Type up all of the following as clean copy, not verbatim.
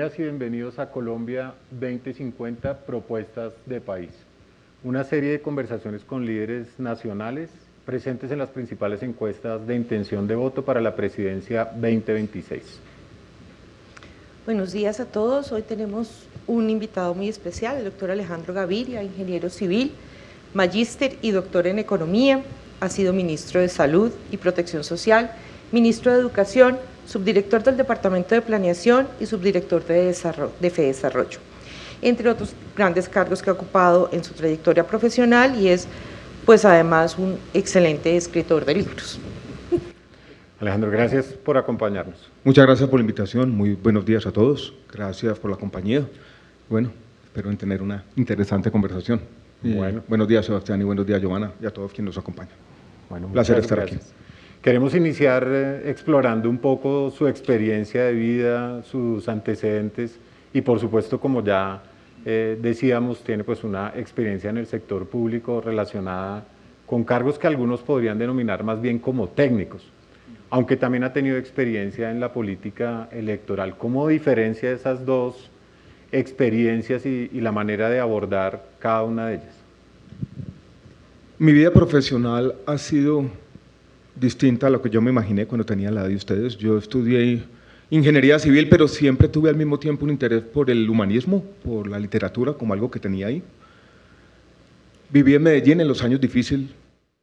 días y bienvenidos a Colombia 2050, Propuestas de País. Una serie de conversaciones con líderes nacionales presentes en las principales encuestas de intención de voto para la presidencia 2026. Buenos días a todos. Hoy tenemos un invitado muy especial, el doctor Alejandro Gaviria, ingeniero civil, magíster y doctor en economía. Ha sido ministro de Salud y Protección Social, ministro de Educación, subdirector del Departamento de Planeación y subdirector de FEDesarrollo, entre otros grandes cargos que ha ocupado en su trayectoria profesional, y es pues además un excelente escritor de libros. Alejandro, gracias por acompañarnos. Muchas gracias por la invitación, muy buenos días a todos, gracias por la compañía. Bueno, espero tener una interesante conversación. Bueno. Buenos días, Sebastián, y buenos días, Giovanna, y a todos quienes nos acompañan. Bueno, placer estar aquí. Queremos iniciar explorando un poco su experiencia de vida, sus antecedentes y por supuesto, como ya decíamos, tiene pues una experiencia en el sector público relacionada con cargos que algunos podrían denominar más bien como técnicos, aunque también ha tenido experiencia en la política electoral. ¿Cómo diferencia esas dos experiencias y la manera de abordar cada una de ellas? Mi vida profesional ha sido distinta a lo que yo me imaginé cuando tenía la edad de ustedes. Yo estudié ingeniería civil, pero siempre tuve al mismo tiempo un interés por el humanismo, por la literatura, como algo que tenía ahí. Viví en Medellín en los años difíciles,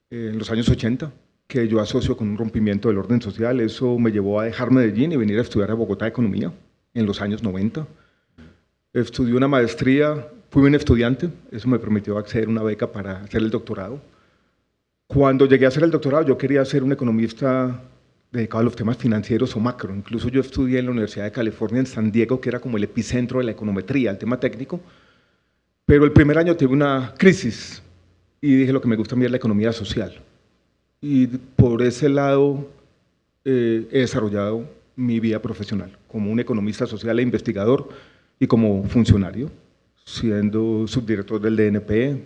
en los años 80, que yo asocio con un rompimiento del orden social. Eso me llevó a dejar Medellín y venir a estudiar a Bogotá Economía en los años 90. Estudié una maestría, fui un estudiante, eso me permitió acceder a una beca para hacer el doctorado. Cuando llegué a hacer el doctorado, yo quería ser un economista dedicado a los temas financieros o macro. Incluso yo estudié en la Universidad de California en San Diego, que era como el epicentro de la econometría, el tema técnico. Pero el primer año tuve una crisis y dije, lo que me gusta a mí es la economía social. Y por ese lado he desarrollado mi vida profesional como un economista social e investigador y como funcionario, siendo subdirector del DNP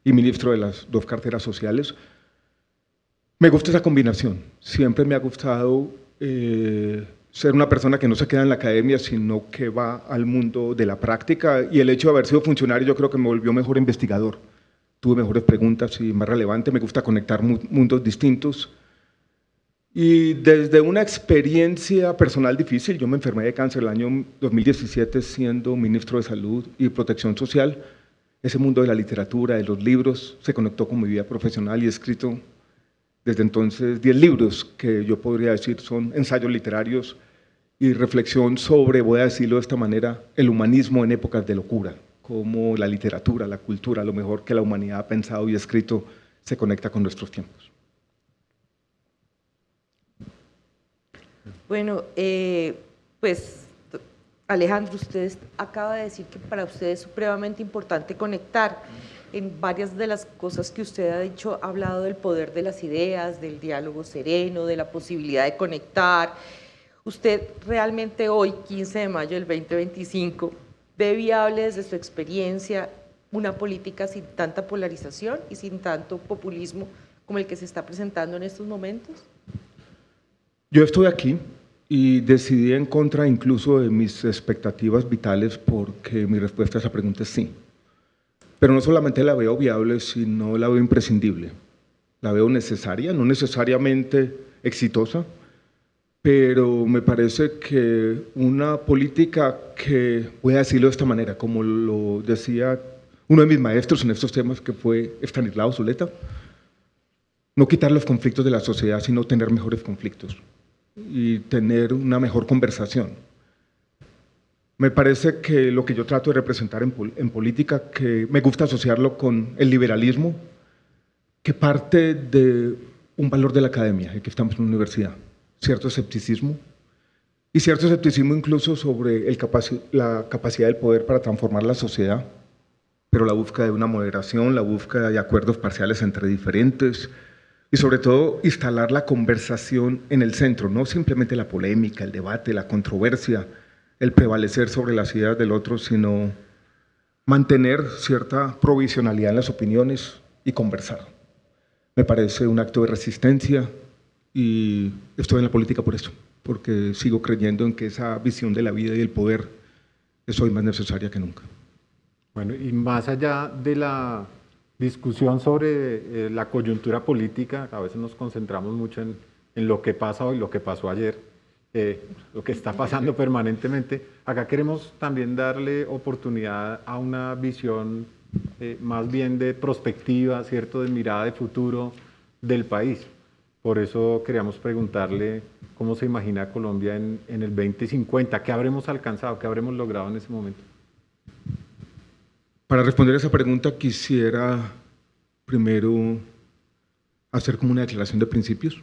y ministro de las dos carteras sociales. Me gusta esa combinación, siempre me ha gustado ser una persona que no se queda en la academia, sino que va al mundo de la práctica, y el hecho de haber sido funcionario yo creo que me volvió mejor investigador. Tuve mejores preguntas y más relevante, me gusta conectar mundos distintos. Y desde una experiencia personal difícil, yo me enfermé de cáncer el año 2017 siendo ministro de Salud y Protección Social. Ese mundo de la literatura, de los libros, se conectó con mi vida profesional y he escrito desde entonces 10 libros que yo podría decir son ensayos literarios y reflexión sobre, voy a decirlo de esta manera, el humanismo en épocas de locura, cómo la literatura, la cultura, lo mejor que la humanidad ha pensado y escrito, se conecta con nuestros tiempos. Bueno, pues Alejandro, usted acaba de decir que para usted es supremamente importante conectar. En varias de las cosas que usted ha dicho, ha hablado del poder de las ideas, del diálogo sereno, de la posibilidad de conectar. ¿Usted realmente hoy, 15 de mayo del 2025, ve viable desde su experiencia una política sin tanta polarización y sin tanto populismo como el que se está presentando en estos momentos? Yo estoy aquí y decidí en contra incluso de mis expectativas vitales, porque mi respuesta a esa pregunta es sí. Pero no solamente la veo viable, sino la veo imprescindible. La veo necesaria, no necesariamente exitosa, pero me parece que una política que, voy a decirlo de esta manera, como lo decía uno de mis maestros en estos temas, que fue Estanislao Zuleta, no quitar los conflictos de la sociedad, sino tener mejores conflictos y tener una mejor conversación. Me parece que lo que yo trato de representar en política, que me gusta asociarlo con el liberalismo, que parte de un valor de la academia, el que estamos en una universidad, cierto escepticismo, y cierto escepticismo incluso sobre la capacidad del poder para transformar la sociedad, pero la búsqueda de una moderación, la búsqueda de acuerdos parciales entre diferentes, y sobre todo instalar la conversación en el centro, no simplemente la polémica, el debate, la controversia, el prevalecer sobre las ideas del otro, sino mantener cierta provisionalidad en las opiniones y conversar. Me parece un acto de resistencia y estoy en la política por eso. porque sigo creyendo en que esa visión de la vida y el poder es hoy más necesaria que nunca. Bueno, y más allá de la discusión sobre la coyuntura política, a veces nos concentramos mucho en lo que pasa hoy, lo que pasó ayer, lo que está pasando permanentemente. Acá queremos también darle oportunidad a una visión más bien de prospectiva, ¿cierto?, de mirada de futuro del país. Por eso queríamos preguntarle cómo se imagina Colombia en el 2050, qué habremos alcanzado, qué habremos logrado en ese momento. Para responder a esa pregunta quisiera primero hacer como una declaración de principios.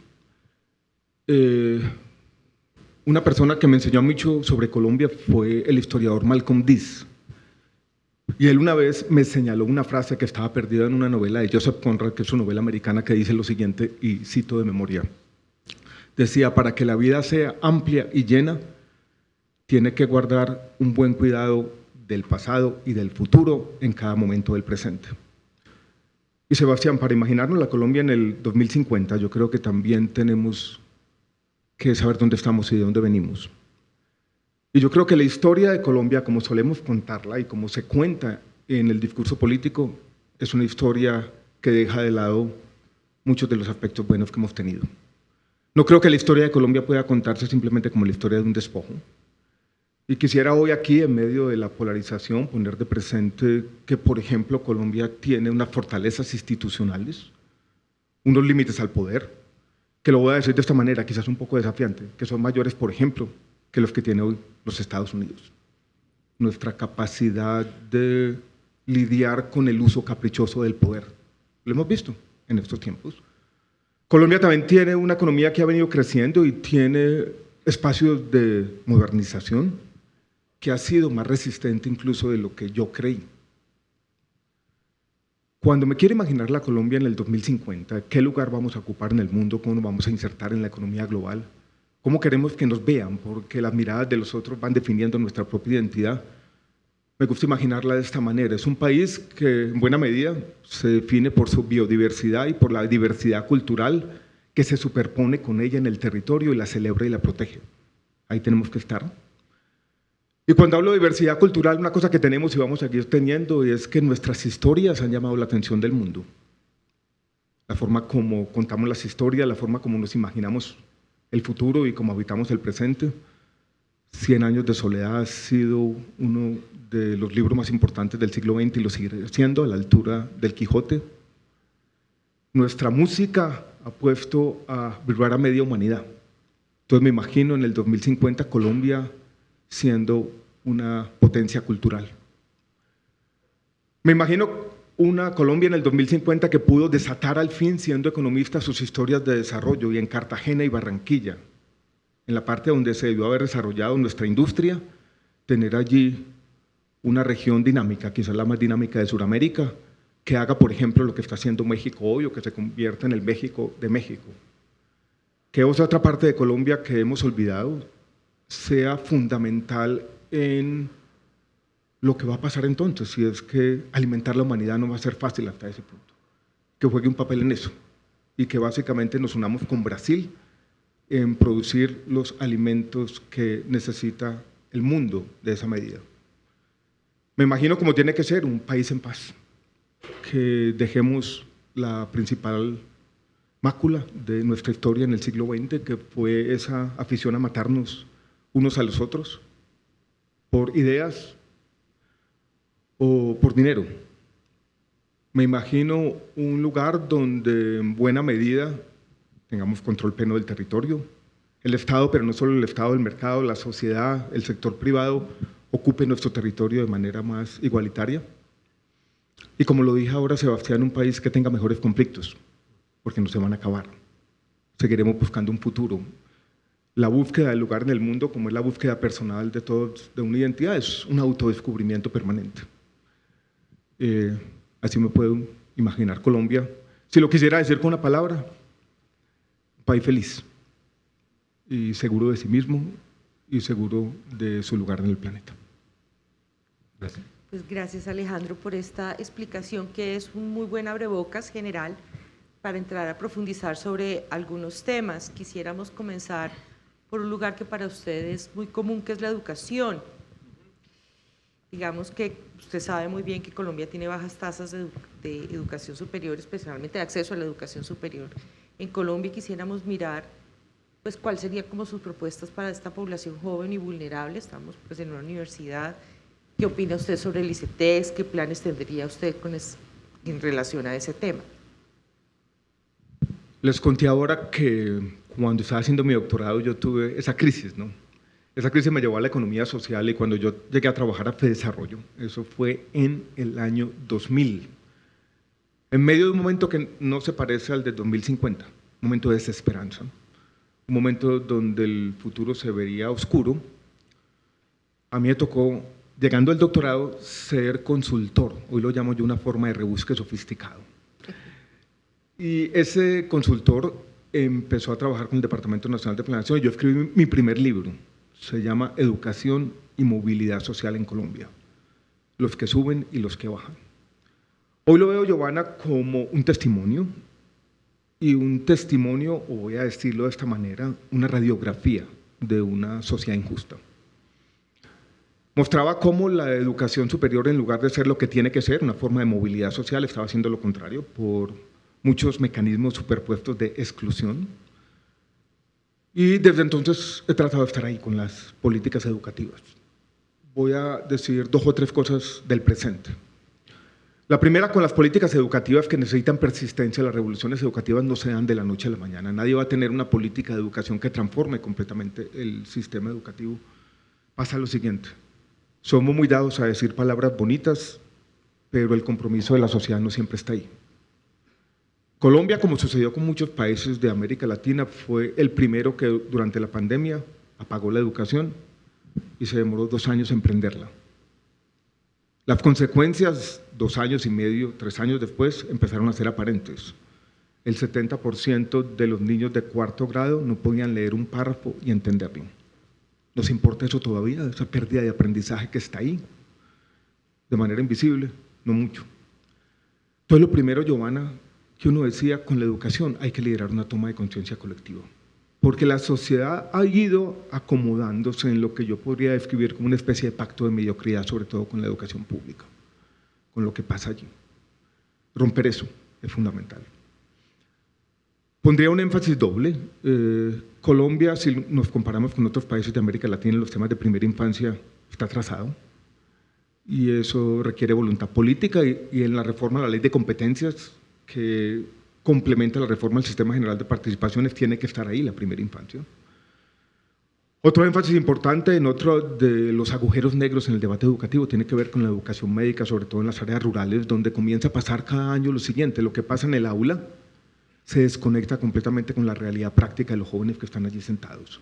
Una persona que me enseñó mucho sobre Colombia fue el historiador Malcolm Dees. Y él una vez me señaló una frase que estaba perdida en una novela de Joseph Conrad, que es una novela americana, que dice lo siguiente, y cito de memoria. Decía, para que la vida sea amplia y llena, tiene que guardar un buen cuidado del pasado y del futuro en cada momento del presente. Y Sebastián, para imaginarnos la Colombia en el 2050, yo creo que también tenemos que saber dónde estamos y de dónde venimos. Y yo creo que la historia de Colombia, como solemos contarla y como se cuenta en el discurso político, es una historia que deja de lado muchos de los aspectos buenos que hemos tenido. No creo que la historia de Colombia pueda contarse simplemente como la historia de un despojo. Y quisiera hoy aquí, en medio de la polarización, poner de presente que, por ejemplo, Colombia tiene unas fortalezas institucionales, unos límites al poder, que lo voy a decir de esta manera, quizás un poco desafiante, que son mayores, por ejemplo, que los que tiene hoy los Estados Unidos. Nuestra capacidad de lidiar con el uso caprichoso del poder. Lo hemos visto en estos tiempos. Colombia también tiene una economía que ha venido creciendo y tiene espacios de modernización que ha sido más resistente incluso de lo que yo creí. Cuando me quiero imaginar la Colombia en el 2050, ¿qué lugar vamos a ocupar en el mundo? ¿Cómo nos vamos a insertar en la economía global? ¿Cómo queremos que nos vean? Porque las miradas de los otros van definiendo nuestra propia identidad. Me gusta imaginarla de esta manera. Es un país que en buena medida se define por su biodiversidad y por la diversidad cultural que se superpone con ella en el territorio y la celebra y la protege. Ahí tenemos que estar. Y cuando hablo de diversidad cultural, una cosa que tenemos y vamos a seguir teniendo es que nuestras historias han llamado la atención del mundo. La forma como contamos las historias, la forma como nos imaginamos el futuro y cómo habitamos el presente. 100 años de soledad ha sido uno de los libros más importantes del siglo XX y lo sigue siendo, a la altura del Quijote. Nuestra música ha puesto a vibrar a media humanidad. Entonces me imagino en el 2050 Colombia siendo una potencia cultural. Me imagino una Colombia en el 2050 que pudo desatar al fin, siendo economista, sus historias de desarrollo, y en Cartagena y Barranquilla, en la parte donde se debió haber desarrollado nuestra industria, tener allí una región dinámica, quizás la más dinámica de Sudamérica, que haga, por ejemplo, lo que está haciendo México hoy, o que se convierta en el México de México. Que otra parte de Colombia que hemos olvidado sea fundamental en lo que va a pasar entonces, si es que alimentar la humanidad no va a ser fácil hasta ese punto. Que juegue un papel en eso y que básicamente nos unamos con Brasil en producir los alimentos que necesita el mundo de esa medida. Me imagino como tiene que ser un país en paz, que dejemos la principal mácula de nuestra historia en el siglo XX, que fue esa afición a matarnos unos a los otros por ideas o por dinero. Me imagino un lugar donde en buena medida tengamos control pleno del territorio, el Estado, pero no solo el Estado, el mercado, la sociedad, el sector privado, ocupe nuestro territorio de manera más igualitaria. Y como lo dije ahora, Sebastián, un país que tenga mejores conflictos, porque no se van a acabar. Seguiremos buscando un futuro. La búsqueda del lugar en el mundo, como es la búsqueda personal de todos, de una identidad, es un autodescubrimiento permanente. Así me puedo imaginar Colombia. Si lo quisiera decir con una palabra, un país feliz y seguro de sí mismo y seguro de su lugar en el planeta. Gracias. Pues gracias, Alejandro, por esta explicación que es un muy buen abrebocas general para entrar a profundizar sobre algunos temas. Quisiéramos comenzar por un lugar que para usted es muy común, que es la educación. Digamos que usted sabe muy bien que Colombia tiene bajas tasas de educación superior, especialmente de acceso a la educación superior. En Colombia quisiéramos mirar pues cuáles serían como sus propuestas para esta población joven y vulnerable. Estamos pues en una universidad. ¿Qué opina usted sobre el ICETEX? ¿Qué planes tendría usted en relación a ese tema? Les conté ahora que cuando estaba haciendo mi doctorado yo tuve esa crisis, ¿no? Esa crisis me llevó a la economía social y cuando yo llegué a trabajar a FEDesarrollo, eso fue en el año 2000, en medio de un momento que no se parece al de 2050, un momento de desesperanza, un momento donde el futuro se vería oscuro. A mí me tocó, llegando al doctorado, ser consultor, hoy lo llamo yo una forma de rebusque sofisticado. Y ese consultor empezó a trabajar con el Departamento Nacional de Planeación y yo escribí mi primer libro. Se llama Educación y Movilidad Social en Colombia, los que suben y los que bajan. Hoy lo veo, Giovanna, como un testimonio, y un testimonio, o voy a decirlo de esta manera, una radiografía de una sociedad injusta. Mostraba cómo la educación superior, en lugar de ser lo que tiene que ser, una forma de movilidad social, estaba haciendo lo contrario por muchos mecanismos superpuestos de exclusión. Y desde entonces he tratado de estar ahí con las políticas educativas. Voy a decir 2 o 3 cosas del presente. La primera, con las políticas educativas que necesitan persistencia. Las revoluciones educativas no se dan de la noche a la mañana. Nadie va a tener una política de educación que transforme completamente el sistema educativo. Pasa lo siguiente: somos muy dados a decir palabras bonitas, pero el compromiso de la sociedad no siempre está ahí. Colombia, como sucedió con muchos países de América Latina, fue el primero que durante la pandemia apagó la educación y se demoró 2 años en prenderla. Las consecuencias, 2 años y medio, 3 años después, empezaron a ser aparentes. El 70% de los niños de 4º grado no podían leer un párrafo y entenderlo. ¿Nos importa eso todavía, esa pérdida de aprendizaje que está ahí? De manera invisible, no mucho. Entonces, lo primero, Giovanna, que uno decía, con la educación hay que liderar una toma de conciencia colectiva, porque la sociedad ha ido acomodándose en lo que yo podría describir como una especie de pacto de mediocridad, sobre todo con la educación pública, con lo que pasa allí. Romper eso es fundamental. Pondría un énfasis doble. Colombia, si nos comparamos con otros países de América Latina, en los temas de primera infancia está atrasado, y eso requiere voluntad política, y en la reforma a la ley de competencias, que complementa la reforma del Sistema General de Participaciones, tiene que estar ahí la primera infancia. Otro énfasis importante en otro de los agujeros negros en el debate educativo tiene que ver con la educación médica, sobre todo en las áreas rurales, donde comienza a pasar cada año lo siguiente: lo que pasa en el aula se desconecta completamente con la realidad práctica de los jóvenes que están allí sentados.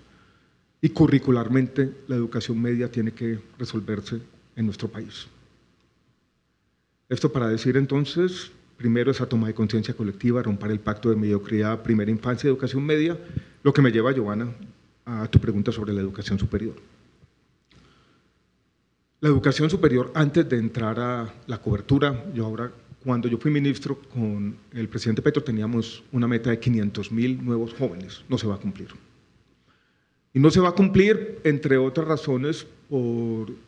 Y curricularmente la educación media tiene que resolverse en nuestro país. Esto para decir entonces, primero, esa toma de conciencia colectiva, romper el pacto de mediocridad, primera infancia, educación media, lo que me lleva, Giovanna, a tu pregunta sobre la educación superior. La educación superior, antes de entrar a la cobertura, cuando yo fui ministro con el presidente Petro, teníamos una meta de 500.000 nuevos jóvenes. No se va a cumplir. Y no se va a cumplir, entre otras razones, porque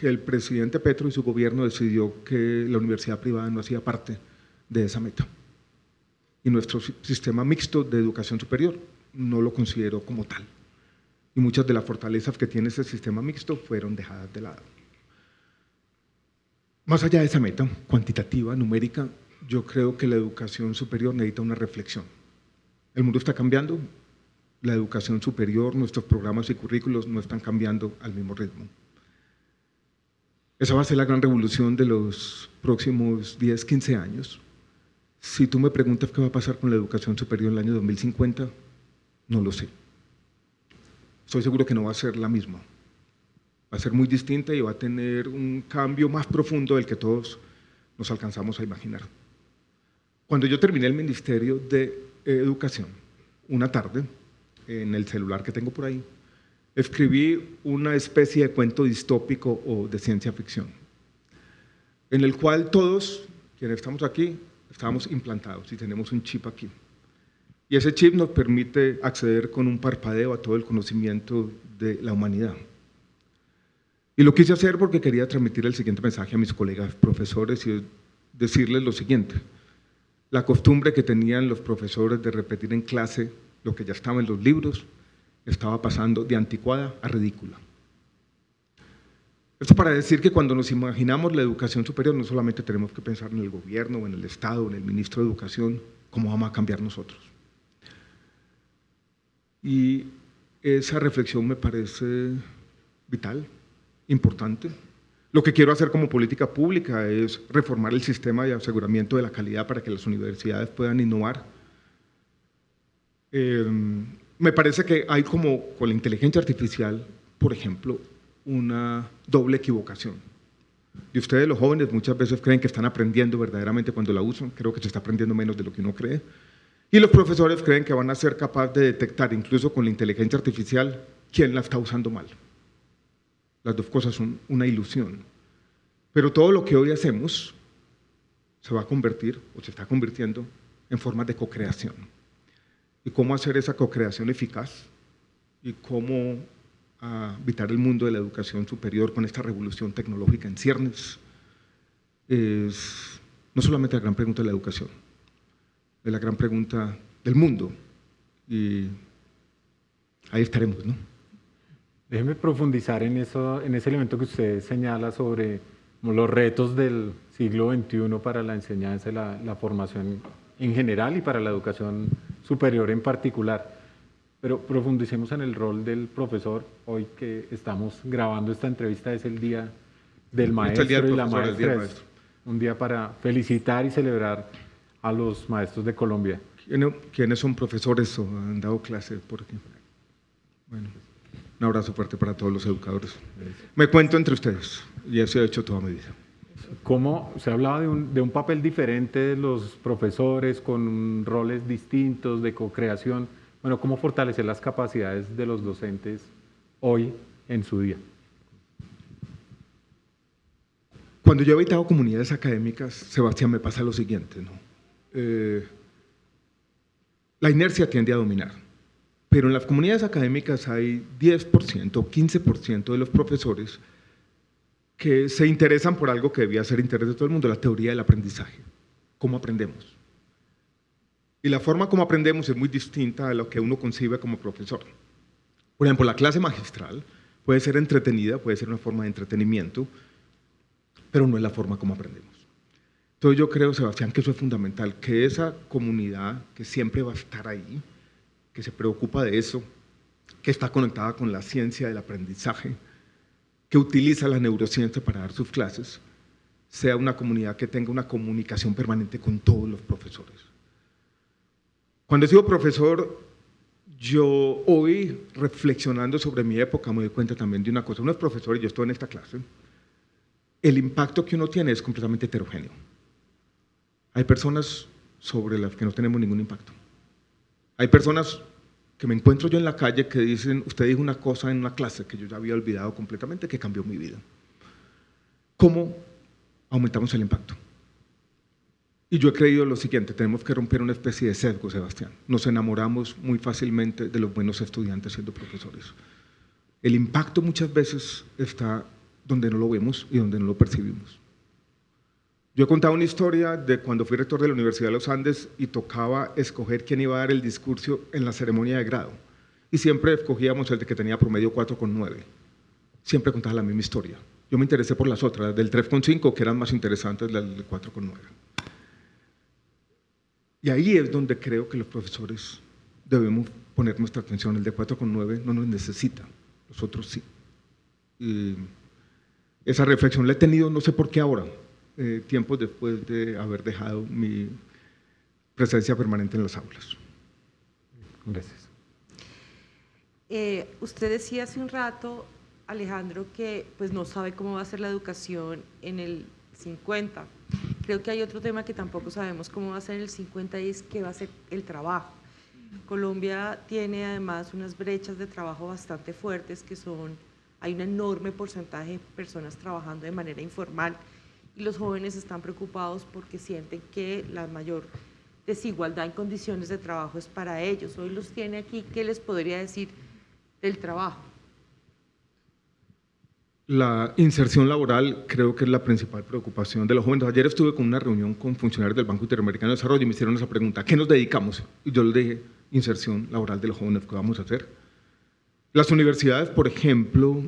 el presidente Petro y su gobierno decidió que la universidad privada no hacía parte de esa meta. Y nuestro sistema mixto de educación superior no lo consideró como tal. Y muchas de las fortalezas que tiene ese sistema mixto fueron dejadas de lado. Más allá de esa meta cuantitativa, numérica, yo creo que la educación superior necesita una reflexión. El mundo está cambiando, la educación superior, nuestros programas y currículos no están cambiando al mismo ritmo. Esa va a ser la gran revolución de los próximos 10, 15 años. Si tú me preguntas qué va a pasar con la educación superior en el año 2050, no lo sé. Estoy seguro que no va a ser la misma. Va a ser muy distinta y va a tener un cambio más profundo del que todos nos alcanzamos a imaginar. Cuando yo terminé el Ministerio de Educación, una tarde, en el celular que tengo por ahí, escribí una especie de cuento distópico o de ciencia ficción, en el cual todos, quienes estamos aquí, estamos implantados y tenemos un chip aquí. Y ese chip nos permite acceder con un parpadeo a todo el conocimiento de la humanidad. Y lo quise hacer porque quería transmitir el siguiente mensaje a mis colegas profesores y decirles lo siguiente. La costumbre que tenían los profesores de repetir en clase lo que ya estaba en los libros estaba pasando de anticuada a ridícula. Esto para decir que cuando nos imaginamos la educación superior no solamente tenemos que pensar en el gobierno, o en el Estado, o en el ministro de Educación, cómo vamos a cambiar nosotros. Y esa reflexión me parece vital, importante. Lo que quiero hacer como política pública es reformar el sistema de aseguramiento de la calidad para que las universidades puedan innovar. Me parece que hay como con la inteligencia artificial, por ejemplo, una doble equivocación. Y ustedes los jóvenes muchas veces creen que están aprendiendo verdaderamente cuando la usan, creo que se está aprendiendo menos de lo que uno cree. Y los profesores creen que van a ser capaces de detectar, incluso con la inteligencia artificial, quién la está usando mal. Las dos cosas son una ilusión. Pero todo lo que hoy hacemos se va a convertir, o se está convirtiendo, en formas de cocreación. Y cómo hacer esa cocreación eficaz y cómo habitar el mundo de la educación superior con esta revolución tecnológica en ciernes es no solamente la gran pregunta de la educación, es la gran pregunta del mundo. Y ahí estaremos, ¿no? Déjeme profundizar en eso, en ese elemento que usted señala sobre los retos del siglo XXI para la enseñanza y la formación en general y para la educación superior en particular. Pero profundicemos en el rol del profesor. Hoy que estamos grabando esta entrevista es el Día del Maestro y la Maestra. Es un día para felicitar y celebrar a los maestros de Colombia. ¿Quiénes son profesores o han dado clase por aquí? Bueno, un abrazo fuerte para todos los educadores. Me cuento entre ustedes y eso he hecho toda mi vida. ¿Cómo se hablaba de un papel diferente de los profesores con roles distintos de co-creación? Bueno, ¿cómo fortalecer las capacidades de los docentes hoy en su día? Cuando yo he habitado comunidades académicas, Sebastián, me pasa lo siguiente, ¿no? La inercia tiende a dominar, pero en las comunidades académicas hay 10% o 15% de los profesores que se interesan por algo que debía ser interés de todo el mundo, la teoría del aprendizaje, cómo aprendemos. Y la forma como aprendemos es muy distinta a lo que uno concibe como profesor. Por ejemplo, la clase magistral puede ser entretenida, puede ser una forma de entretenimiento, pero no es la forma como aprendemos. Entonces yo creo, Sebastián, que eso es fundamental, que esa comunidad que siempre va a estar ahí, que se preocupa de eso, que está conectada con la ciencia del aprendizaje, que utiliza la neurociencia para dar sus clases, sea una comunidad que tenga una comunicación permanente con todos los profesores. Cuando he sido profesor, yo hoy, reflexionando sobre mi época, me doy cuenta también de una cosa. Uno es profesor y yo estoy en esta clase. El impacto que uno tiene es completamente heterogéneo. Hay personas sobre las que no tenemos ningún impacto. Hay personas que me encuentro yo en la calle que dicen, usted dijo una cosa en una clase que yo ya había olvidado completamente, que cambió mi vida. ¿Cómo aumentamos el impacto? Y yo he creído lo siguiente, tenemos que romper una especie de sesgo, Sebastián. Nos enamoramos muy fácilmente de los buenos estudiantes siendo profesores. El impacto muchas veces está donde no lo vemos y donde no lo percibimos. Yo he contado una historia de cuando fui rector de la Universidad de los Andes y tocaba escoger quién iba a dar el discurso en la ceremonia de grado. Y siempre escogíamos el de que tenía promedio 4,9. Siempre contaba la misma historia. Yo me interesé por las otras, del 3,5, que eran más interesantes, las del 4,9. Y ahí es donde creo que los profesores debemos poner nuestra atención. El de 4,9 no nos necesita, los otros sí. Y esa reflexión la he tenido, no sé por qué ahora, tiempos después de haber dejado mi presencia permanente en las aulas. Gracias. Usted decía hace un rato, Alejandro, que pues no sabe cómo va a ser la educación en el 50. Creo que hay otro tema que tampoco sabemos cómo va a ser en el 50 y es qué va a ser el trabajo. Colombia tiene además unas brechas de trabajo bastante fuertes que son, hay un enorme porcentaje de personas trabajando de manera informal y los jóvenes están preocupados porque sienten que la mayor desigualdad en condiciones de trabajo es para ellos. Hoy los tiene aquí, ¿qué les podría decir del trabajo? La inserción laboral creo que es la principal preocupación de los jóvenes. Ayer estuve con una reunión con funcionarios del Banco Interamericano de Desarrollo y me hicieron esa pregunta: ¿a qué nos dedicamos? Y yo les dije: inserción laboral de los jóvenes. ¿Qué vamos a hacer? Las universidades, por ejemplo,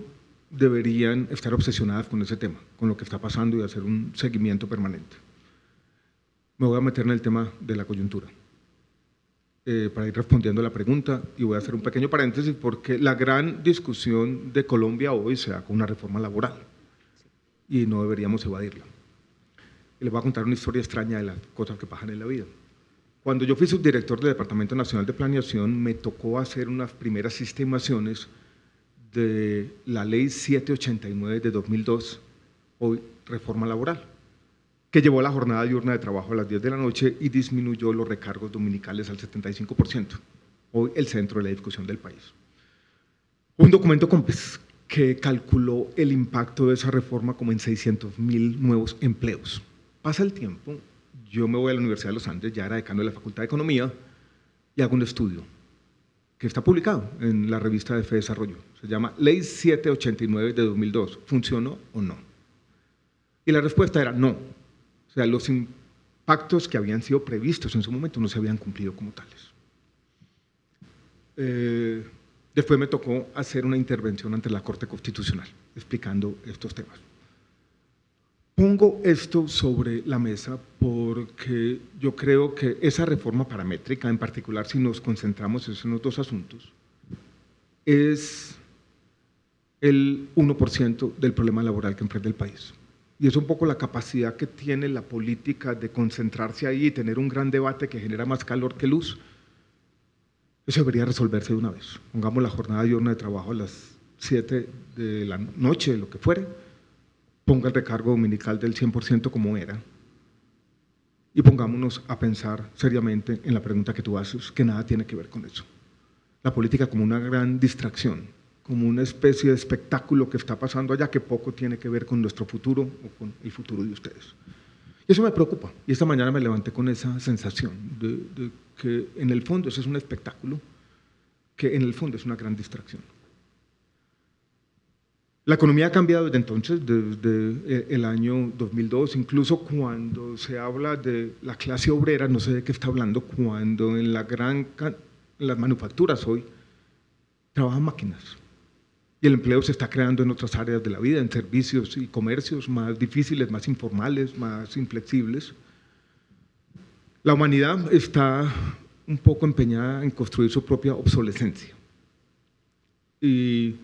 deberían estar obsesionadas con ese tema, con lo que está pasando, y hacer un seguimiento permanente. Me voy a meter en el tema de la coyuntura para ir respondiendo a la pregunta, y voy a hacer un pequeño paréntesis porque la gran discusión de Colombia hoy se da con una reforma laboral y no deberíamos evadirla. Y les voy a contar una historia extraña de las cosas que pasan en la vida. Cuando yo fui subdirector del Departamento Nacional de Planeación, me tocó hacer unas primeras estimaciones de la Ley 789 de 2002, hoy reforma laboral, que llevó la jornada diurna de trabajo a las 10 de la noche y disminuyó los recargos dominicales al 75%, hoy el centro de la discusión del país. Un documento que calculó el impacto de esa reforma como en 600.000 nuevos empleos. Pasa el tiempo, yo me voy a la Universidad de los Andes, ya era decano de la Facultad de Economía, y hago un estudio que está publicado en la revista de FEDesarrollo. Se llama Ley 789 de 2002, ¿funcionó o no? Y la respuesta era no. O sea, los impactos que habían sido previstos en su momento no se habían cumplido como tales. Después me tocó hacer una intervención ante la Corte Constitucional explicando estos temas. Pongo esto sobre la mesa porque yo creo que esa reforma paramétrica, en particular si nos concentramos en los dos asuntos, es el 1% del problema laboral que enfrenta el país. Y es un poco la capacidad que tiene la política de concentrarse ahí y tener un gran debate que genera más calor que luz. Eso debería resolverse de una vez. Pongamos la jornada diurna de trabajo a las 7 de la noche, lo que fuere, ponga el recargo dominical del 100% como era, y pongámonos a pensar seriamente en la pregunta que tú haces, que nada tiene que ver con eso. La política como una gran distracción, como una especie de espectáculo que está pasando allá que poco tiene que ver con nuestro futuro o con el futuro de ustedes. Y eso me preocupa, y esta mañana me levanté con esa sensación de que en el fondo eso es un espectáculo, que en el fondo es una gran distracción. La economía ha cambiado desde entonces, desde el año 2002, incluso cuando se habla de la clase obrera, no sé de qué está hablando, cuando en las manufacturas hoy trabajan máquinas. Y el empleo se está creando en otras áreas de la vida, en servicios y comercios más difíciles, más informales, más inflexibles. La humanidad está un poco empeñada en construir su propia obsolescencia. Y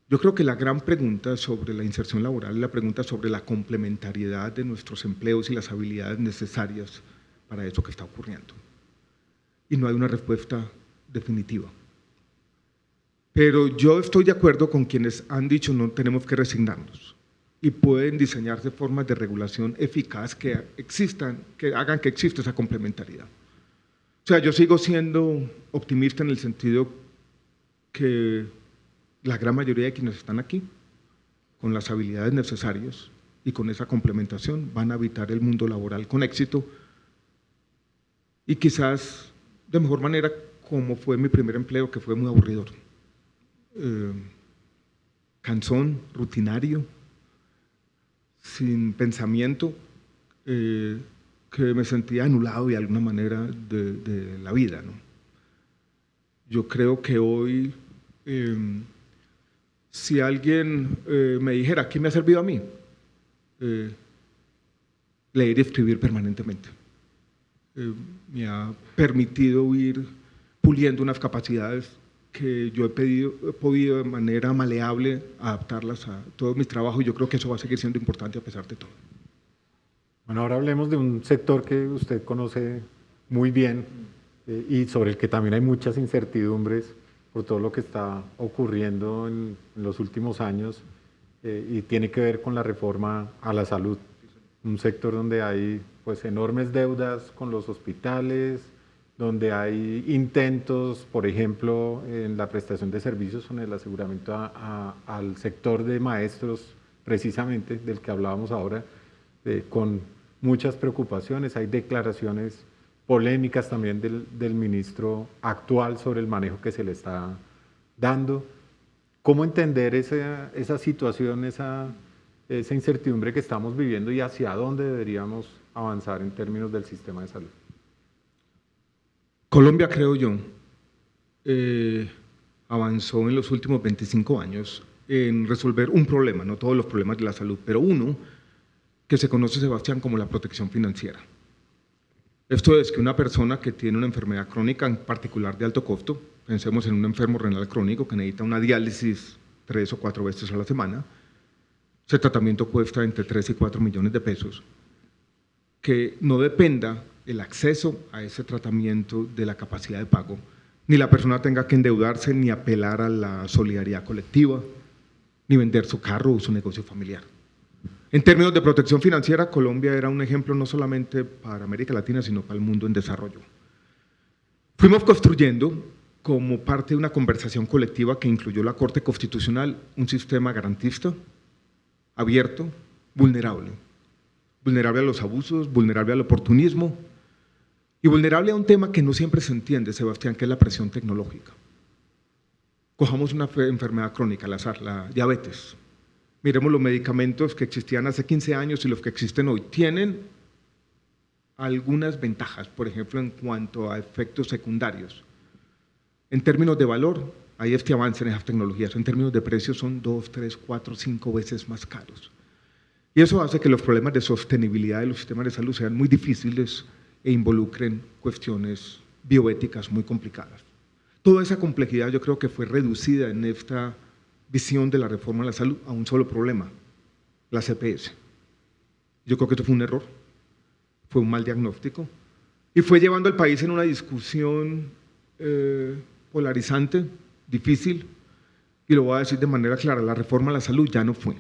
yo creo que la gran pregunta sobre la inserción laboral es la pregunta sobre la complementariedad de nuestros empleos y las habilidades necesarias para eso que está ocurriendo. Y no hay una respuesta definitiva. Pero yo estoy de acuerdo con quienes han dicho no tenemos que resignarnos y pueden diseñarse formas de regulación eficaz que hagan que exista esa complementariedad. O sea, yo sigo siendo optimista en el sentido que la gran mayoría de quienes están aquí, con las habilidades necesarias y con esa complementación, van a habitar el mundo laboral con éxito y quizás de mejor manera como fue mi primer empleo, que fue muy aburridor. Cansón, rutinario, sin pensamiento, que me sentía anulado de alguna manera de la vida, ¿no? Yo creo que hoy, si alguien me dijera, ¿qué me ha servido a mí? Leer y escribir permanentemente. Me ha permitido ir puliendo unas capacidades que yo he podido de manera maleable adaptarlas a todos mis trabajos, y yo creo que eso va a seguir siendo importante a pesar de todo. Bueno, ahora hablemos de un sector que usted conoce muy bien y sobre el que también hay muchas incertidumbres por todo lo que está ocurriendo en los últimos años y tiene que ver con la reforma a la salud. Un sector donde hay pues enormes deudas con los hospitales, donde hay intentos, por ejemplo, en la prestación de servicios con el aseguramiento al sector de maestros, precisamente del que hablábamos ahora, con muchas preocupaciones. Hay declaraciones polémicas también del ministro actual sobre el manejo que se le está dando. ¿Cómo entender esa situación, esa incertidumbre que estamos viviendo y hacia dónde deberíamos avanzar en términos del sistema de salud? Colombia, creo yo, avanzó en los últimos 25 años en resolver un problema, no todos los problemas de la salud, pero uno que se conoce, Sebastián, como la protección financiera. Esto es que una persona que tiene una enfermedad crónica, en particular de alto costo, pensemos en un enfermo renal crónico que necesita una diálisis 3 o 4 veces a la semana, ese tratamiento cuesta entre 3 y 4 millones de pesos, que no dependa el acceso a ese tratamiento de la capacidad de pago, ni la persona tenga que endeudarse, ni apelar a la solidaridad colectiva, ni vender su carro o su negocio familiar. En términos de protección financiera, Colombia era un ejemplo no solamente para América Latina, sino para el mundo en desarrollo. Fuimos construyendo, como parte de una conversación colectiva que incluyó la Corte Constitucional, un sistema garantista, abierto, vulnerable. Vulnerable a los abusos, vulnerable al oportunismo y vulnerable a un tema que no siempre se entiende, Sebastián, que es la presión tecnológica. Cojamos una enfermedad crónica al azar, la diabetes. Miremos los medicamentos que existían hace 15 años y los que existen hoy. Tienen algunas ventajas, por ejemplo, en cuanto a efectos secundarios. En términos de valor, hay este avance en esas tecnologías. En términos de precios, son 2, 3, 4, 5 veces más caros. Y eso hace que los problemas de sostenibilidad de los sistemas de salud sean muy difíciles e involucren cuestiones bioéticas muy complicadas. Toda esa complejidad yo creo que fue reducida en esta visión de la reforma de la salud a un solo problema, la CPS. Yo creo que esto fue un error, fue un mal diagnóstico y fue llevando al país en una discusión polarizante, difícil, y lo voy a decir de manera clara, la reforma a la salud ya no fue.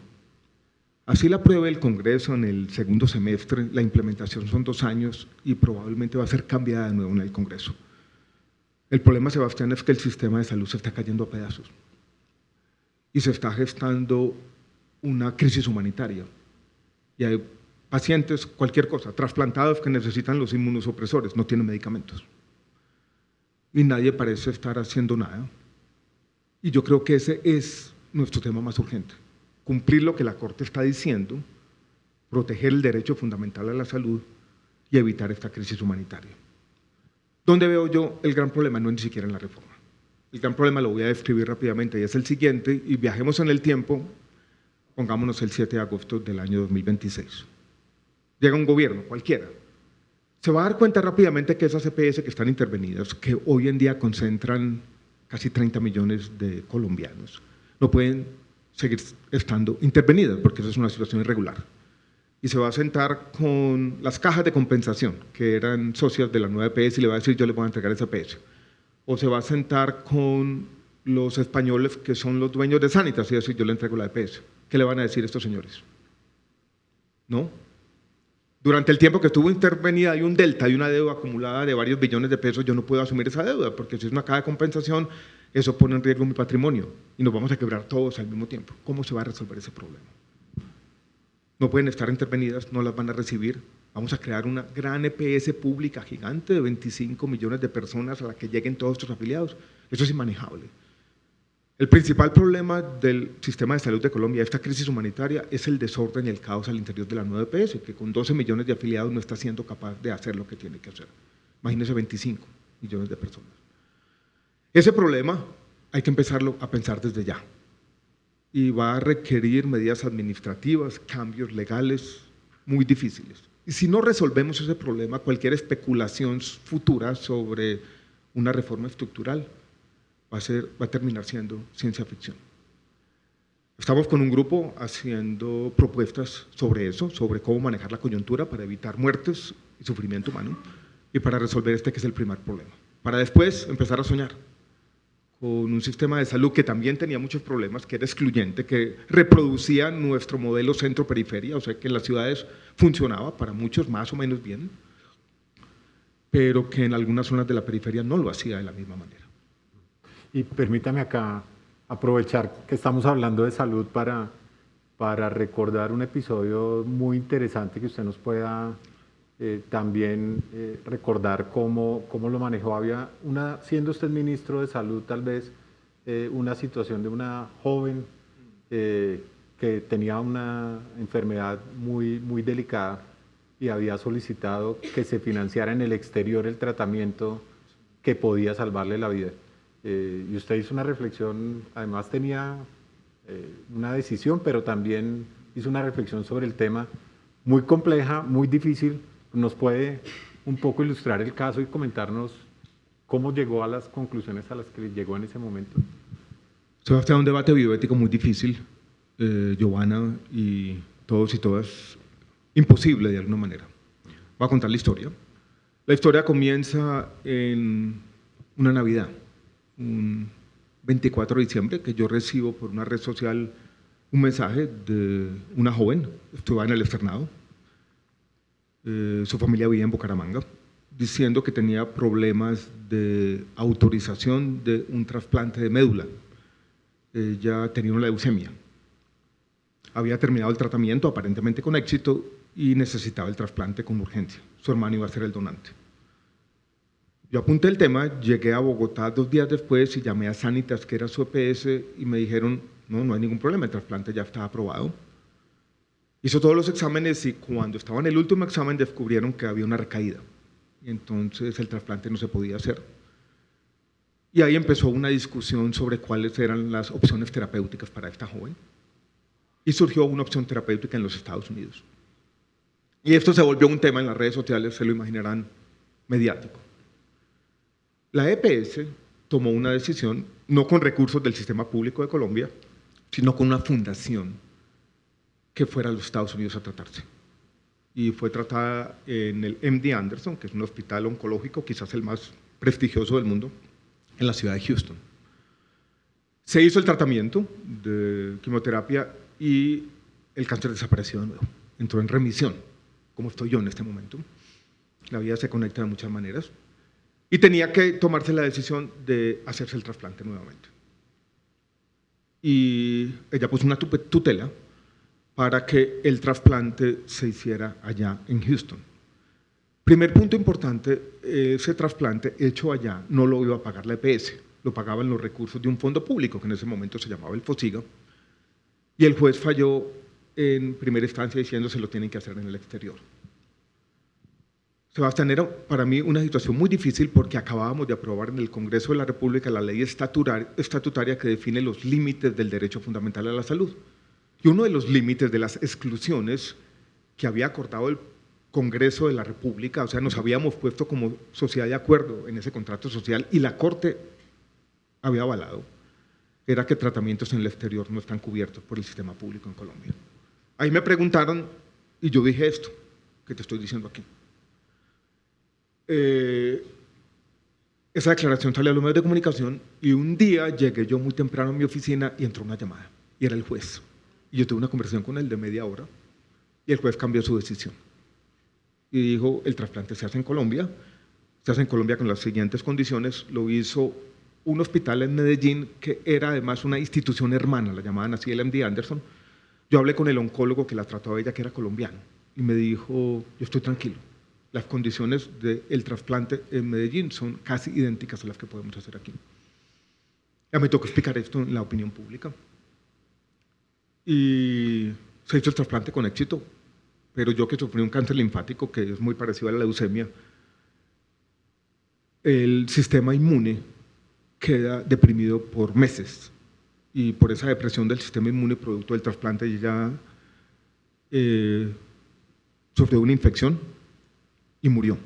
Así la apruebe el Congreso en el segundo semestre, la implementación son 2 años y probablemente va a ser cambiada de nuevo en el Congreso. El problema, Sebastián, es que el sistema de salud se está cayendo a pedazos y se está gestando una crisis humanitaria. Y hay pacientes, cualquier cosa, trasplantados que necesitan los inmunosupresores, no tienen medicamentos. Y nadie parece estar haciendo nada. Y yo creo que ese es nuestro tema más urgente. Cumplir lo que la Corte está diciendo, proteger el derecho fundamental a la salud y evitar esta crisis humanitaria. ¿Dónde veo yo el gran problema? No es ni siquiera en la reforma. El gran problema lo voy a describir rápidamente y es el siguiente, y viajemos en el tiempo, pongámonos el 7 de agosto del año 2026. Llega un gobierno, cualquiera. Se va a dar cuenta rápidamente que esas EPS que están intervenidas, que hoy en día concentran casi 30 millones de colombianos, no pueden seguir estando intervenidas porque esa es una situación irregular. Y se va a sentar con las cajas de compensación, que eran socias de la nueva EPS, y le va a decir: yo le voy a entregar esa EPS. O se va a sentar con los españoles que son los dueños de Sanitas y decir: yo le entrego la EPS. ¿Qué le van a decir estos señores? ¿No? Durante el tiempo que estuvo intervenida hay un delta, hay una deuda acumulada de varios billones de pesos, yo no puedo asumir esa deuda, porque si es una caja de compensación, eso pone en riesgo mi patrimonio y nos vamos a quebrar todos al mismo tiempo. ¿Cómo se va a resolver ese problema? No pueden estar intervenidas, no las van a recibir. Vamos a crear una gran EPS pública gigante de 25 millones de personas a la que lleguen todos estos afiliados. Eso es inmanejable. El principal problema del sistema de salud de Colombia, esta crisis humanitaria, es el desorden y el caos al interior de la nueva EPS, que con 12 millones de afiliados no está siendo capaz de hacer lo que tiene que hacer. Imagínense 25 millones de personas. Ese problema hay que empezarlo a pensar desde ya. Y va a requerir medidas administrativas, cambios legales muy difíciles. Y si no resolvemos ese problema, cualquier especulación futura sobre una reforma estructural va a terminar siendo ciencia ficción. Estamos con un grupo haciendo propuestas sobre eso, sobre cómo manejar la coyuntura para evitar muertes y sufrimiento humano y para resolver este que es el primer problema. Para después empezar a soñar con un sistema de salud que también tenía muchos problemas, que era excluyente, que reproducía nuestro modelo centro-periferia, o sea que en las ciudades funcionaba para muchos más o menos bien, pero que en algunas zonas de la periferia no lo hacía de la misma manera. Y permítame acá aprovechar que estamos hablando de salud para recordar un episodio muy interesante que usted nos pueda también recordar cómo lo manejó. Había siendo usted ministro de Salud, tal vez una situación de una joven que tenía una enfermedad muy delicada y había solicitado que se financiara en el exterior el tratamiento que podía salvarle la vida. Y usted hizo una reflexión, además tenía una decisión, pero también hizo una reflexión sobre el tema muy compleja, muy difícil. ¿Nos puede un poco ilustrar el caso y comentarnos cómo llegó a las conclusiones a las que llegó en ese momento? Sebastián, un debate bioético muy difícil, Giovanna y todos y todas, imposible de alguna manera. Voy a contar la historia. La historia comienza en una Navidad, un 24 de diciembre, que yo recibo por una red social un mensaje de una joven, estuvo en el externado, su familia vivía en Bucaramanga, diciendo que tenía problemas de autorización de un trasplante de médula. Ella tenía una leucemia. Había terminado el tratamiento aparentemente con éxito y necesitaba el trasplante con urgencia. Su hermano iba a ser el donante. Yo apunté el tema, llegué a Bogotá 2 días después y llamé a Sanitas, que era su EPS, y me dijeron, no hay ningún problema, el trasplante ya está aprobado. Hizo todos los exámenes y cuando estaba en el último examen descubrieron que había una recaída. Y entonces el trasplante no se podía hacer. Y ahí empezó una discusión sobre cuáles eran las opciones terapéuticas para esta joven. Y surgió una opción terapéutica en los Estados Unidos. Y esto se volvió un tema en las redes sociales, se lo imaginarán, mediático. La EPS tomó una decisión, no con recursos del sistema público de Colombia, sino con una fundación que fuera a los Estados Unidos a tratarse. Y fue tratada en el MD Anderson, que es un hospital oncológico, quizás el más prestigioso del mundo, en la ciudad de Houston. Se hizo el tratamiento de quimioterapia y el cáncer desapareció de nuevo, entró en remisión, como estoy yo en este momento. La vida se conecta de muchas maneras. Y tenía que tomarse la decisión de hacerse el trasplante nuevamente. Y ella puso una tutela para que el trasplante se hiciera allá en Houston. Primer punto importante, ese trasplante hecho allá no lo iba a pagar la EPS, lo pagaban los recursos de un fondo público, que en ese momento se llamaba el FOSIGA, y el juez falló en primera instancia diciendo se lo tienen que hacer en el exterior. Sebastián, era para mí una situación muy difícil porque acabábamos de aprobar en el Congreso de la República la ley estatutaria que define los límites del derecho fundamental a la salud. Y uno de los límites de las exclusiones que había acordado el Congreso de la República, o sea, nos habíamos puesto como sociedad de acuerdo en ese contrato social y la Corte había avalado, era que tratamientos en el exterior no están cubiertos por el sistema público en Colombia. Ahí me preguntaron y yo dije esto que te estoy diciendo aquí. Esa declaración salió a los medios de comunicación y un día llegué yo muy temprano a mi oficina y entró una llamada y era el juez. Y yo tuve una conversación con él de media hora y el juez cambió su decisión y dijo, el trasplante se hace en Colombia con las siguientes condiciones. Lo hizo un hospital en Medellín que era además una institución hermana, la llamaban así, el MD Anderson. Yo hablé con el oncólogo que la trató a ella, que era colombiano, y me dijo, yo estoy tranquilo, las condiciones del trasplante en Medellín son casi idénticas a las que podemos hacer aquí. Ya me tocó explicar esto en la opinión pública. Y se hizo el trasplante con éxito, pero yo que sufrí un cáncer linfático, que es muy parecido a la leucemia, el sistema inmune queda deprimido por meses. Y por esa depresión del sistema inmune producto del trasplante, ella sufrió una infección y murió.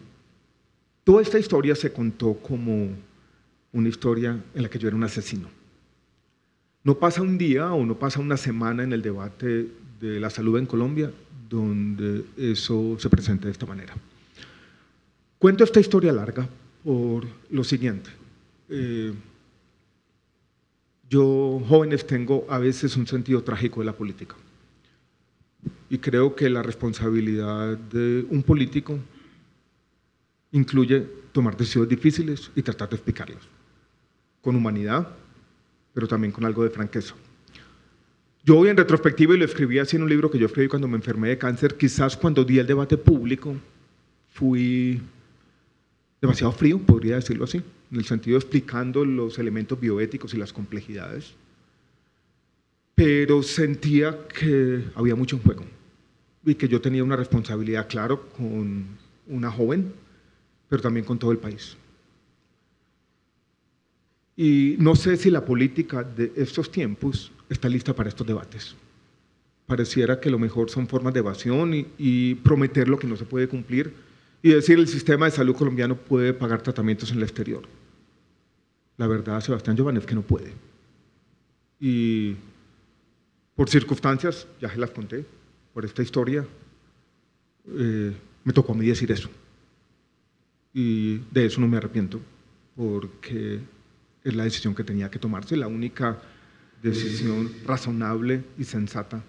Toda esta historia se contó como una historia en la que yo era un asesino. No pasa un día o no pasa una semana en el debate de la salud en Colombia donde eso se presente de esta manera. Cuento esta historia larga por lo siguiente. Yo, jóvenes, tengo a veces un sentido trágico de la política. Y creo que la responsabilidad de un político incluye tomar decisiones difíciles y tratar de explicarlas, con humanidad, pero también con algo de franqueza. Yo hoy en retrospectiva, y lo escribí así en un libro que yo escribí cuando me enfermé de cáncer, quizás cuando di el debate público fui demasiado frío, podría decirlo así, en el sentido de explicando los elementos bioéticos y las complejidades, pero sentía que había mucho en juego y que yo tenía una responsabilidad, claro, con una joven, pero también con todo el país. Y no sé si la política de estos tiempos está lista para estos debates. Pareciera que lo mejor son formas de evasión y prometer lo que no se puede cumplir y decir el sistema de salud colombiano puede pagar tratamientos en el exterior. La verdad, Sebastián Giovanni, es que no puede. Y por circunstancias, ya se las conté, por esta historia, me tocó a mí decir eso. Y de eso no me arrepiento, porque es la decisión que tenía que tomarse, la única decisión razonable y sensata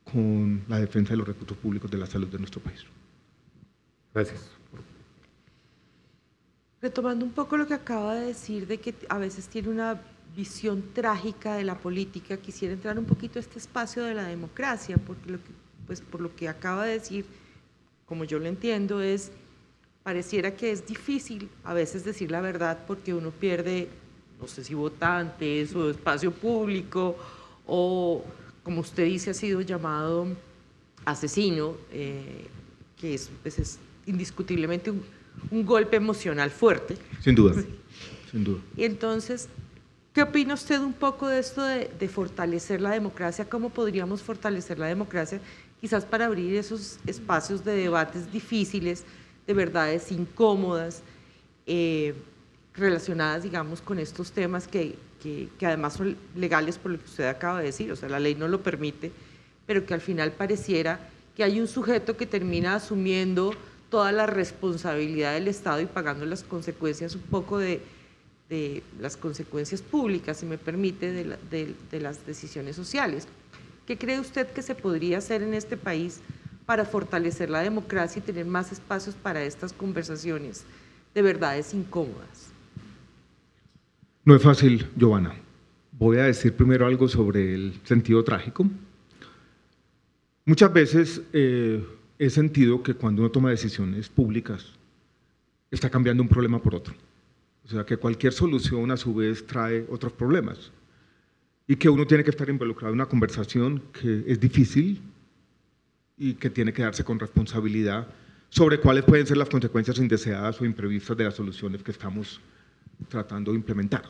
con la defensa de los recursos públicos de la salud de nuestro país. Gracias. Retomando un poco lo que acaba de decir, de que a veces tiene una visión trágica de la política, quisiera entrar un poquito a este espacio de la democracia, porque por lo que acaba de decir, como yo lo entiendo, pareciera que es difícil a veces decir la verdad porque uno pierde, no sé si votantes o espacio público, o como usted dice, ha sido llamado asesino, que es indiscutiblemente un golpe emocional fuerte. Sin duda, sin duda. Y entonces, ¿qué opina usted un poco de esto de fortalecer la democracia? ¿Cómo podríamos fortalecer la democracia? Quizás para abrir esos espacios de debates difíciles, de verdades incómodas, relacionadas, digamos, con estos temas que además son legales por lo que usted acaba de decir, o sea, la ley no lo permite, pero que al final pareciera que hay un sujeto que termina asumiendo toda la responsabilidad del Estado y pagando las consecuencias un poco de las consecuencias públicas, si me permite, de las decisiones sociales. ¿Qué cree usted que se podría hacer en este país para fortalecer la democracia y tener más espacios para estas conversaciones de verdades incómodas? No es fácil, Giovanna. Voy a decir primero algo sobre el sentido trágico. Muchas veces he sentido que cuando uno toma decisiones públicas está cambiando un problema por otro. O sea, que cualquier solución a su vez trae otros problemas y que uno tiene que estar involucrado en una conversación que es difícil y que tiene que darse con responsabilidad sobre cuáles pueden ser las consecuencias indeseadas o imprevistas de las soluciones que estamos tratando de implementar.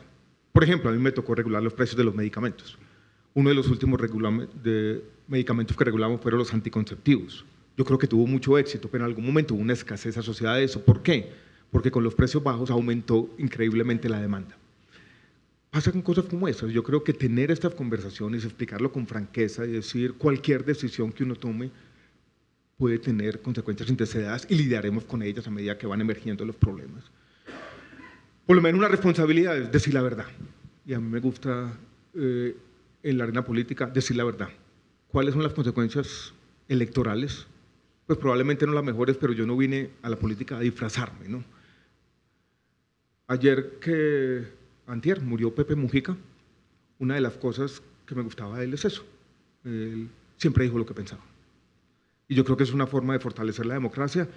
Por ejemplo, a mí me tocó regular los precios de los medicamentos. Uno de los últimos medicamentos que regulamos fueron los anticonceptivos. Yo creo que tuvo mucho éxito, pero en algún momento hubo una escasez asociada a eso. ¿Por qué? Porque con los precios bajos aumentó increíblemente la demanda. Pasa con cosas como esas. Yo creo que tener estas conversaciones, explicarlo con franqueza y decir cualquier decisión que uno tome puede tener consecuencias indeseadas y lidiaremos con ellas a medida que van emergiendo los problemas. Por lo menos una responsabilidad es decir la verdad. Y a mí me gusta en la arena política decir la verdad. ¿Cuáles son las consecuencias electorales? Pues probablemente no las mejores, pero yo no vine a la política a disfrazarme, ¿no? Antier murió Pepe Mujica. Una de las cosas que me gustaba de él es eso. Él siempre dijo lo que pensaba. Y yo creo que es una forma de fortalecer la democracia.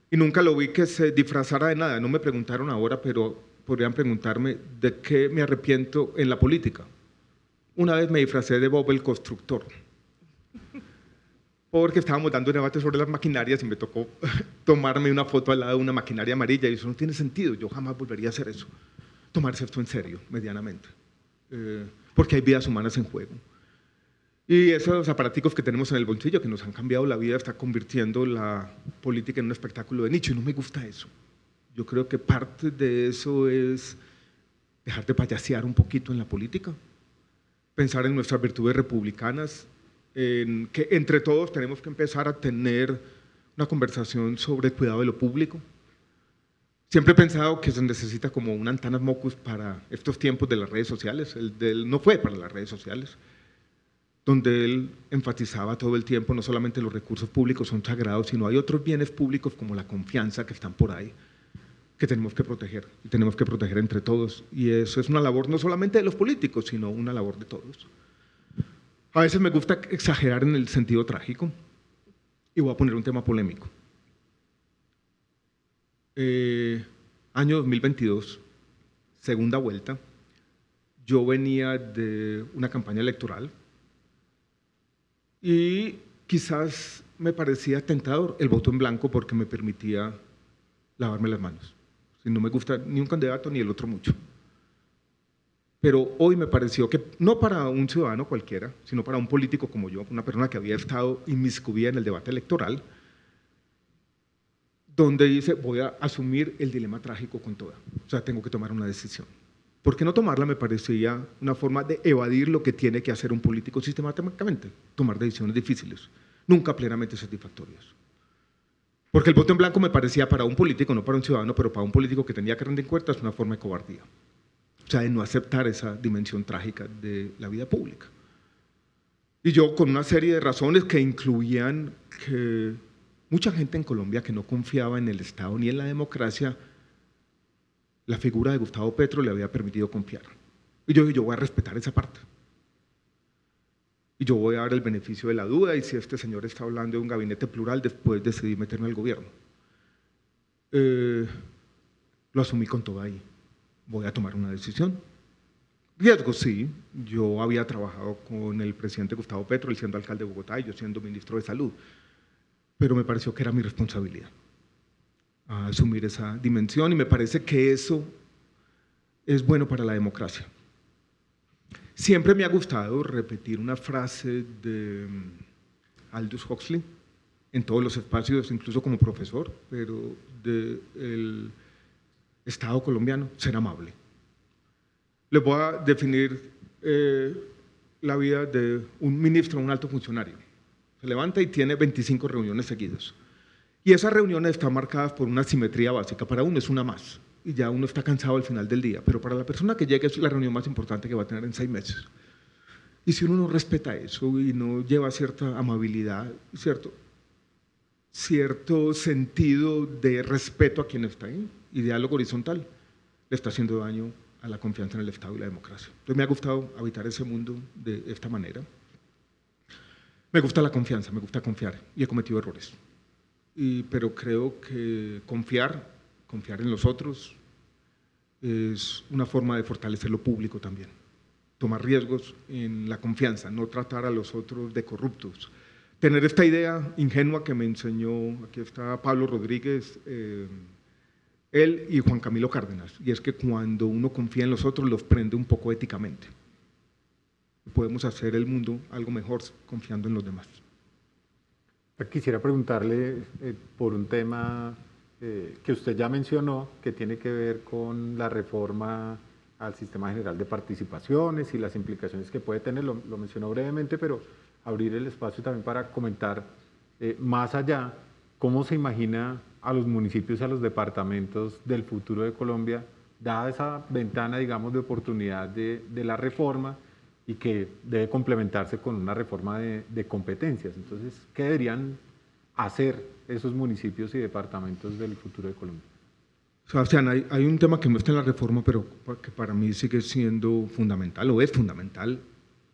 Y nunca lo vi que se disfrazara de nada. No me preguntaron ahora, pero podrían preguntarme de qué me arrepiento en la política. Una vez me disfracé de Bob el Constructor, porque estábamos dando debate sobre las maquinarias y me tocó tomarme una foto al lado de una maquinaria amarilla y eso no tiene sentido. Yo jamás volvería a hacer eso. Tomarse esto en serio, medianamente, porque hay vidas humanas en juego. Y esos aparaticos que tenemos en el bolsillo que nos han cambiado la vida está convirtiendo la política en un espectáculo de nicho y no me gusta eso. Yo creo que parte de eso es dejar de payasear un poquito en la política, pensar en nuestras virtudes republicanas, en que entre todos tenemos que empezar a tener una conversación sobre el cuidado de lo público. Siempre he pensado que se necesita como un antanas mocus para estos tiempos de las redes sociales. El de él no fue para las redes sociales, donde él enfatizaba todo el tiempo no solamente los recursos públicos son sagrados, sino hay otros bienes públicos como la confianza que están por ahí, que tenemos que proteger, y tenemos que proteger entre todos. Y eso es una labor no solamente de los políticos, sino una labor de todos. A veces me gusta exagerar en el sentido trágico, y voy a poner un tema polémico. Año 2022, segunda vuelta. Yo venía de una campaña electoral y quizás me parecía tentador el voto en blanco porque me permitía lavarme las manos. Si no me gusta ni un candidato ni el otro mucho. Pero hoy me pareció que, no para un ciudadano cualquiera, sino para un político como yo, una persona que había estado inmiscuida en el debate electoral, donde dice, voy a asumir el dilema trágico con toda. O sea, tengo que tomar una decisión. ¿Por qué no tomarla? Me parecía una forma de evadir lo que tiene que hacer un político sistemáticamente, tomar decisiones difíciles, nunca plenamente satisfactorias. Porque el voto en blanco me parecía para un político, no para un ciudadano, pero para un político que tenía que rendir cuentas, una forma de cobardía. O sea, de no aceptar esa dimensión trágica de la vida pública. Y yo, con una serie de razones que incluían que mucha gente en Colombia que no confiaba en el Estado ni en la democracia, la figura de Gustavo Petro le había permitido confiar. Y yo voy a respetar esa parte. Y yo voy a dar el beneficio de la duda, y si este señor está hablando de un gabinete plural, después decidí meterme al gobierno. Lo asumí con todo ahí. Voy a tomar una decisión. Riesgo, sí. Yo había trabajado con el presidente Gustavo Petro, él siendo alcalde de Bogotá y yo siendo ministro de Salud. Pero me pareció que era mi responsabilidad asumir esa dimensión, y me parece que eso es bueno para la democracia. Siempre me ha gustado repetir una frase de Aldous Huxley en todos los espacios, incluso como profesor, pero del Estado colombiano: ser amable. Les voy a definir la vida de un ministro, un alto funcionario. Se levanta y tiene 25 reuniones seguidas. Y esas reuniones están marcadas por una simetría básica. Para uno es una más, y ya uno está cansado al final del día, pero para la persona que llega es la reunión más importante que va a tener en 6 meses. Y si uno no respeta eso y no lleva cierta amabilidad, cierto sentido de respeto a quien está ahí, y diálogo horizontal, le está haciendo daño a la confianza en el Estado y la democracia. Entonces me ha gustado habitar ese mundo de esta manera. Me gusta la confianza, me gusta confiar, y he cometido errores. Pero creo que confiar en los otros es una forma de fortalecer lo público también. Tomar riesgos en la confianza, no tratar a los otros de corruptos. Tener esta idea ingenua que me enseñó, aquí está Pablo Rodríguez, él y Juan Camilo Cárdenas, y es que cuando uno confía en los otros, los prende un poco éticamente. Podemos hacer el mundo algo mejor confiando en los demás. Quisiera preguntarle por un tema que usted ya mencionó, que tiene que ver con la reforma al Sistema General de Participaciones y las implicaciones que puede tener. Lo mencionó brevemente, pero abrir el espacio también para comentar más allá cómo se imagina a los municipios y a los departamentos del futuro de Colombia, dada esa ventana, digamos, de oportunidad de la reforma, y que debe complementarse con una reforma de competencias. Entonces, ¿qué deberían hacer esos municipios y departamentos del futuro de Colombia? Sebastián, hay un tema que no está en la reforma, pero que para mí sigue siendo fundamental, o es fundamental,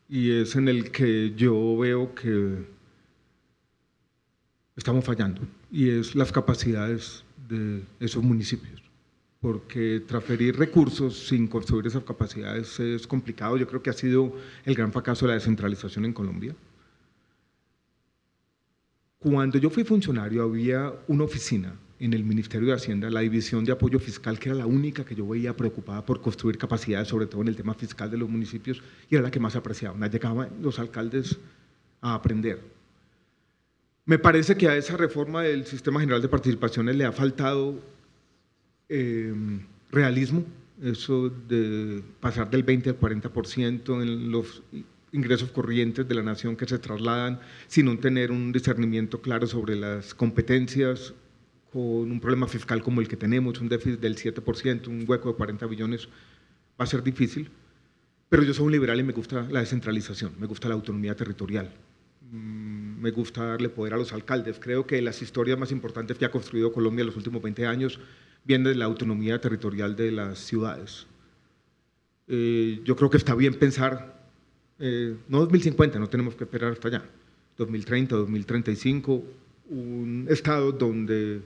y es en el que yo veo que estamos fallando, y es las capacidades de esos municipios. Porque transferir recursos sin construir esas capacidades es complicado. Yo creo que ha sido el gran fracaso de la descentralización en Colombia. Cuando yo fui funcionario había una oficina en el Ministerio de Hacienda, la División de Apoyo Fiscal, que era la única que yo veía preocupada por construir capacidades, sobre todo en el tema fiscal de los municipios, y era la que más apreciaban. Llegaban los alcaldes a aprender. Me parece que a esa reforma del Sistema General de Participaciones le ha faltado realismo, eso de pasar del 20 al 40% en los ingresos corrientes de la nación que se trasladan, sin tener un discernimiento claro sobre las competencias, con un problema fiscal como el que tenemos, un déficit del 7%, un hueco de 40 billones, va a ser difícil. Pero yo soy un liberal y me gusta la descentralización, me gusta la autonomía territorial, me gusta darle poder a los alcaldes. Creo que las historias más importantes que ha construido Colombia en los últimos 20 años viene de la autonomía territorial de las ciudades. Yo creo que está bien pensar, no 2050, no tenemos que esperar hasta allá, 2030, 2035, un estado donde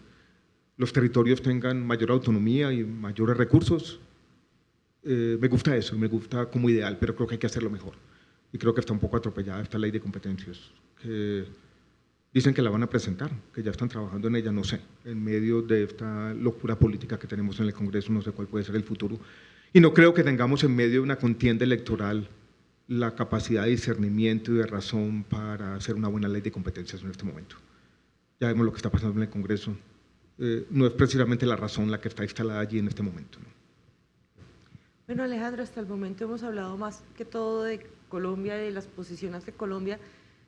los territorios tengan mayor autonomía y mayores recursos. Me gusta eso, me gusta como ideal, pero creo que hay que hacerlo mejor. Y creo que está un poco atropellada esta ley de competencias, que dicen que la van a presentar, que ya están trabajando en ella, no sé, en medio de esta locura política que tenemos en el Congreso, no sé cuál puede ser el futuro. Y no creo que tengamos en medio de una contienda electoral la capacidad de discernimiento y de razón para hacer una buena ley de competencias en este momento. Ya vemos lo que está pasando en el Congreso. No es precisamente la razón la que está instalada allí en este momento, ¿no? Bueno, Alejandro, hasta el momento hemos hablado más que todo de Colombia y de las posiciones de Colombia.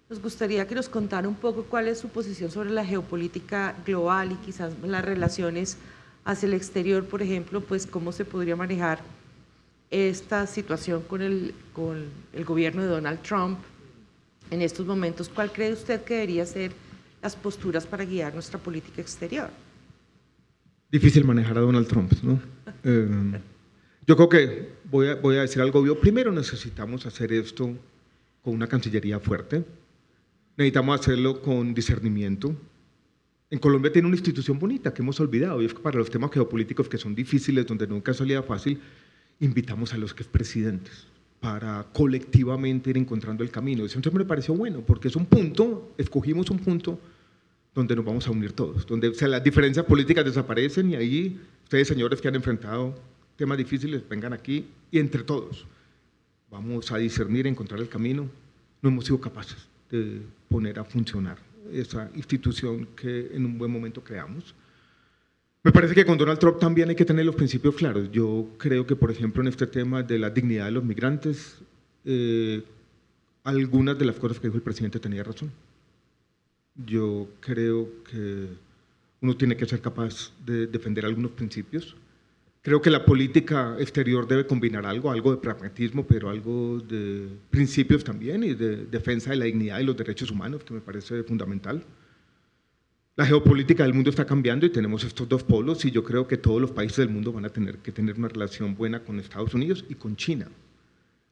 Nos gustaría que nos contara un poco cuál es su posición sobre la geopolítica global y quizás las relaciones hacia el exterior, por ejemplo, pues cómo se podría manejar esta situación con el gobierno de Donald Trump en estos momentos. ¿Cuál cree usted que deberían ser las posturas para guiar nuestra política exterior? Difícil manejar a Donald Trump, ¿no? Yo creo que voy a decir algo obvio. Primero necesitamos hacer esto con una cancillería fuerte. Necesitamos hacerlo con discernimiento. En Colombia tiene una institución bonita que hemos olvidado, y es que para los temas geopolíticos que son difíciles, donde nunca salía fácil, invitamos a los expresidentes para colectivamente ir encontrando el camino. Eso siempre me pareció bueno, porque es un punto, escogimos un punto donde nos vamos a unir todos, donde las diferencias políticas desaparecen y ahí ustedes, señores que han enfrentado temas difíciles, vengan aquí y entre todos vamos a discernir, encontrar el camino. No hemos sido capaces de poner a funcionar esa institución que en un buen momento creamos. Me parece que con Donald Trump también hay que tener los principios claros. Yo creo que, por ejemplo, en este tema de la dignidad de los migrantes, algunas de las cosas que dijo el presidente tenía razón. Yo creo que uno tiene que ser capaz de defender algunos principios. Creo que la política exterior debe combinar algo de pragmatismo, pero algo de principios también y de defensa de la dignidad y los derechos humanos, que me parece fundamental. La geopolítica del mundo está cambiando y tenemos estos dos polos y yo creo que todos los países del mundo van a tener que tener una relación buena con Estados Unidos y con China.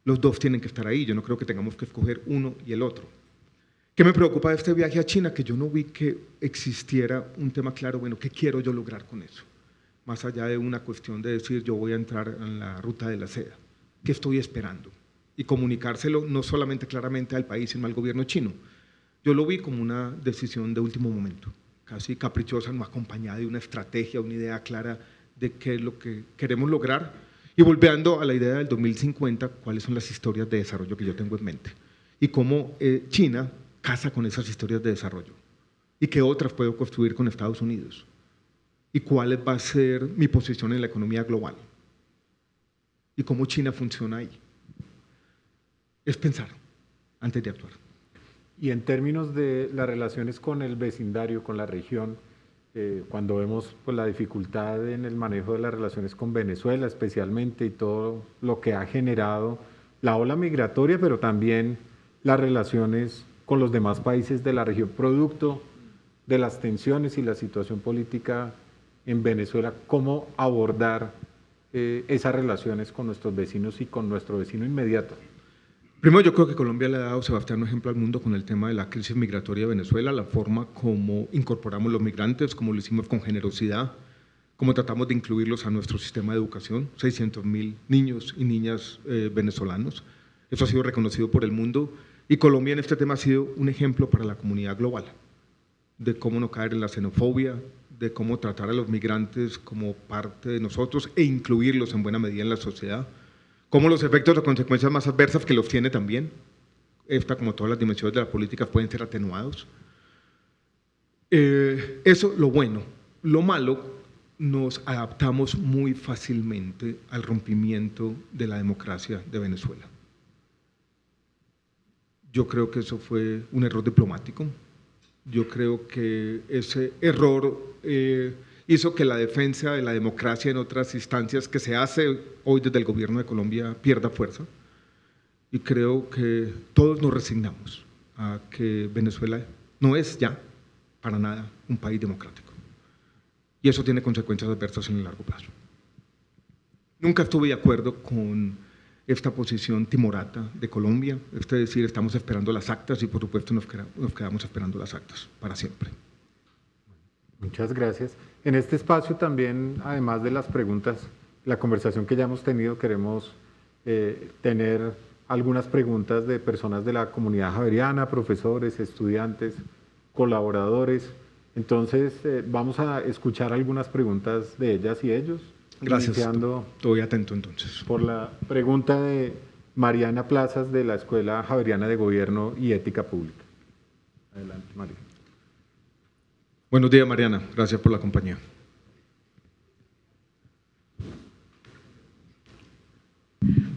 Los dos tienen que estar ahí, yo no creo que tengamos que escoger uno y el otro. ¿Qué me preocupa de este viaje a China? Que yo no vi que existiera un tema claro, bueno, ¿qué quiero yo lograr con eso? Más allá de una cuestión de decir yo voy a entrar en la ruta de la seda, ¿qué estoy esperando? Y comunicárselo no solamente claramente al país, sino al gobierno chino. Yo lo vi como una decisión de último momento, casi caprichosa, no acompañada de una estrategia, una idea clara de qué es lo que queremos lograr. Y volviendo a la idea del 2050, cuáles son las historias de desarrollo que yo tengo en mente y cómo China casa con esas historias de desarrollo y qué otras puedo construir con Estados Unidos y cuál va a ser mi posición en la economía global y cómo China funciona ahí. Es pensar antes de actuar. Y en términos de las relaciones con el vecindario, con la región, cuando vemos pues, la dificultad en el manejo de las relaciones con Venezuela especialmente y todo lo que ha generado la ola migratoria, pero también las relaciones con los demás países de la región, producto de las tensiones y la situación política en Venezuela, cómo abordar esas relaciones con nuestros vecinos y con nuestro vecino inmediato. Primero, yo creo que Colombia le ha dado, Sebastián, un ejemplo al mundo con el tema de la crisis migratoria de Venezuela, la forma como incorporamos los migrantes, como lo hicimos con generosidad, cómo tratamos de incluirlos a nuestro sistema de educación, 600.000 niños y niñas venezolanos. Eso ha sido reconocido por el mundo y Colombia en este tema ha sido un ejemplo para la comunidad global, de cómo no caer en la xenofobia, de cómo tratar a los migrantes como parte de nosotros e incluirlos en buena medida en la sociedad, cómo los efectos o consecuencias más adversas que los tiene también, esta como todas las dimensiones de la política pueden ser atenuados. Eso lo bueno. Lo malo, nos adaptamos muy fácilmente al rompimiento de la democracia de Venezuela. Yo creo que eso fue un error diplomático. Yo creo que ese error hizo que la defensa de la democracia en otras instancias que se hace hoy desde el gobierno de Colombia pierda fuerza. Y creo que todos nos resignamos a que Venezuela no es ya para nada un país democrático. Y eso tiene consecuencias adversas en el largo plazo. Nunca estuve de acuerdo con esta posición timorata de Colombia, es decir, estamos esperando las actas y por supuesto nos quedamos esperando las actas para siempre. Muchas gracias. En este espacio también, además de las preguntas, la conversación que ya hemos tenido, queremos tener algunas preguntas de personas de la comunidad javeriana, profesores, estudiantes, colaboradores. Entonces, vamos a escuchar algunas preguntas de ellas y ellos. Gracias. Iniciando Estoy atento entonces. por la pregunta de Mariana Plazas de la Escuela Javeriana de Gobierno y Ética Pública. Adelante, Mariana. Buenos días, Mariana. Gracias por la compañía.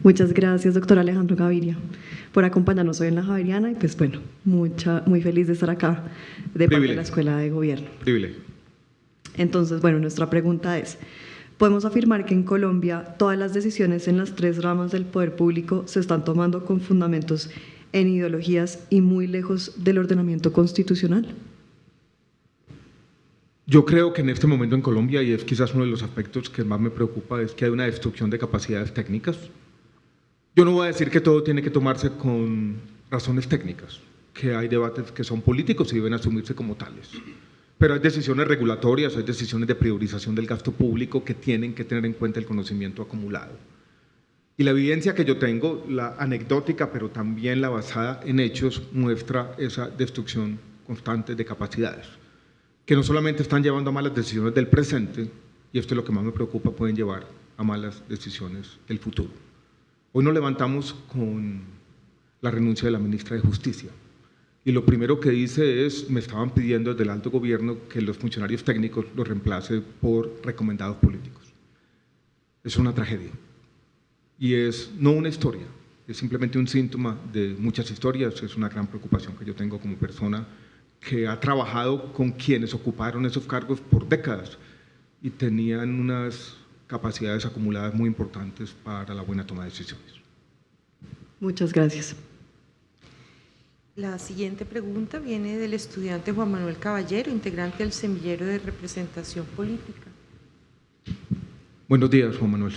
Muchas gracias, doctor Alejandro Gaviria, por acompañarnos hoy en la Javeriana y pues bueno, muy feliz de estar acá de parte de la Escuela de Gobierno. Privilegio. Entonces, bueno, nuestra pregunta es, ¿podemos afirmar que en Colombia todas las decisiones en las 3 ramas del poder público se están tomando con fundamentos en ideologías y muy lejos del ordenamiento constitucional? Yo creo que en este momento en Colombia, y es quizás uno de los aspectos que más me preocupa, es que hay una destrucción de capacidades técnicas. Yo no voy a decir que todo tiene que tomarse con razones técnicas, que hay debates que son políticos y deben asumirse como tales. Pero hay decisiones regulatorias, hay decisiones de priorización del gasto público que tienen que tener en cuenta el conocimiento acumulado. Y la evidencia que yo tengo, la anecdótica, pero también la basada en hechos, muestra esa destrucción constante de capacidades, que no solamente están llevando a malas decisiones del presente, y esto es lo que más me preocupa, pueden llevar a malas decisiones del futuro. Hoy nos levantamos con la renuncia de la ministra de Justicia, y lo primero que dice es, me estaban pidiendo desde el alto gobierno que los funcionarios técnicos los reemplace por recomendados políticos. Es una tragedia, y es no una historia, es simplemente un síntoma de muchas historias, es una gran preocupación que yo tengo como persona que ha trabajado con quienes ocuparon esos cargos por décadas y tenían unas capacidades acumuladas muy importantes para la buena toma de decisiones. Muchas gracias. La siguiente pregunta viene del estudiante Juan Manuel Caballero, integrante del Semillero de Representación Política. Buenos días, Juan Manuel.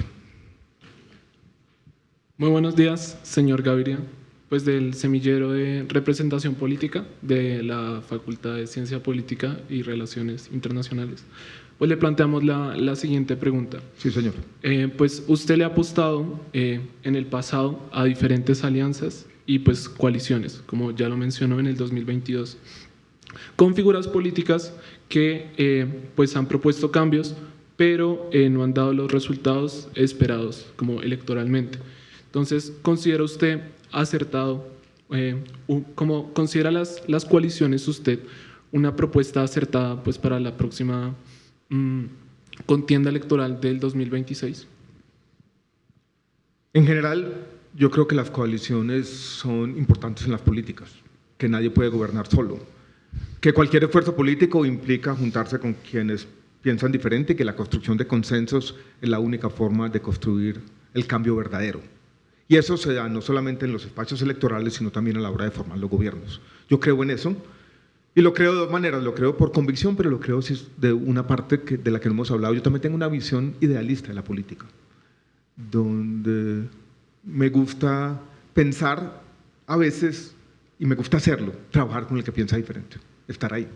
Muy buenos días, señor Gaviria, pues del Semillero de Representación Política de la Facultad de Ciencia Política y Relaciones Internacionales. Pues le planteamos la siguiente pregunta. Sí, señor. Pues usted le ha apostado en el pasado a diferentes alianzas y pues coaliciones, como ya lo mencionó en el 2022, con figuras políticas que pues han propuesto cambios, pero no han dado los resultados esperados como electoralmente. Entonces, ¿considera usted acertado, como considera las coaliciones usted una propuesta acertada pues para la próxima contienda electoral del 2026? En general, yo creo que las coaliciones son importantes en las políticas, que nadie puede gobernar solo, que cualquier esfuerzo político implica juntarse con quienes piensan diferente y que la construcción de consensos es la única forma de construir el cambio verdadero. Y eso se da no solamente en los espacios electorales, sino también a la hora de formar los gobiernos. Yo creo en eso, y lo creo de dos maneras, lo creo por convicción, pero lo creo de una parte de la que no hemos hablado. Yo también tengo una visión idealista de la política, donde me gusta pensar a veces, y me gusta hacerlo, trabajar con el que piensa diferente, estar ahí.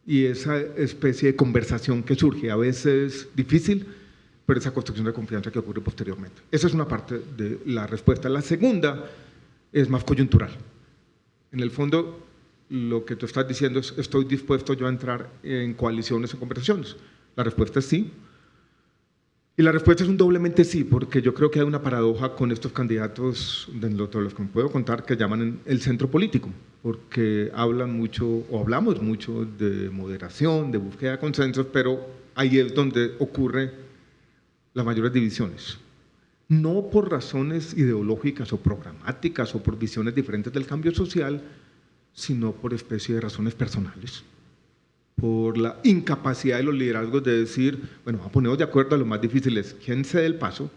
Y esa especie de conversación que surge, a veces difícil, pero esa construcción de confianza que ocurre posteriormente. Esa es una parte de la respuesta. La segunda es más coyuntural. En el fondo, lo que tú estás diciendo es, ¿estoy dispuesto yo a entrar en coaliciones o conversaciones? La respuesta es sí. Y la respuesta es un doblemente sí, porque yo creo que hay una paradoja con estos candidatos, de los que me puedo contar, que llaman el centro político, porque hablan mucho, o hablamos mucho de moderación, de búsqueda de consensos, pero ahí es donde ocurre las mayores divisiones, no por razones ideológicas o programáticas o por visiones diferentes del cambio social, sino por especie de razones personales, por la incapacidad de los liderazgos de decir, bueno, vamos a ponernos de acuerdo a lo más difícil es quién cede el paso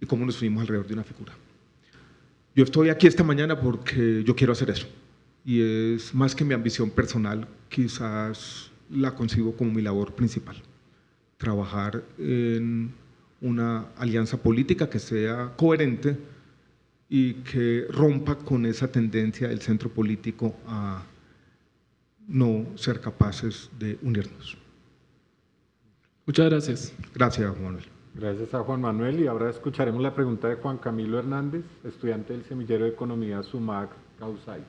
y cómo nos unimos alrededor de una figura. Yo estoy aquí esta mañana porque yo quiero hacer eso, y es más que mi ambición personal, quizás la concibo como mi labor principal. Trabajar en una alianza política que sea coherente y que rompa con esa tendencia del centro político a no ser capaces de unirnos. Muchas gracias. Gracias, Juan Manuel. Gracias a Juan Manuel, y ahora escucharemos la pregunta de Juan Camilo Hernández, estudiante del Semillero de Economía SUMAC Causay.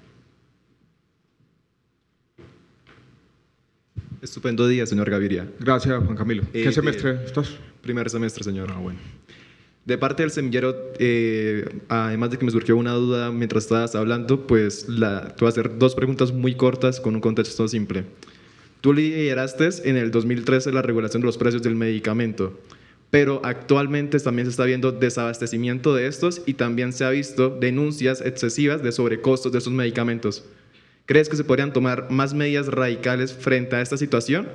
Estupendo día, señor Gaviria. Gracias, Juan Camilo. ¿Qué semestre estás? Primer semestre, señor. Bueno. De parte del semillero, además de que me surgió una duda mientras estabas hablando, pues te voy a hacer dos preguntas muy cortas con un contexto simple. Tú lideraste en el 2013 la regulación de los precios del medicamento, pero actualmente también se está viendo desabastecimiento de estos y también se ha visto denuncias excesivas de sobrecostos de estos medicamentos. ¿Crees que se podrían tomar más medidas radicales frente a esta situación?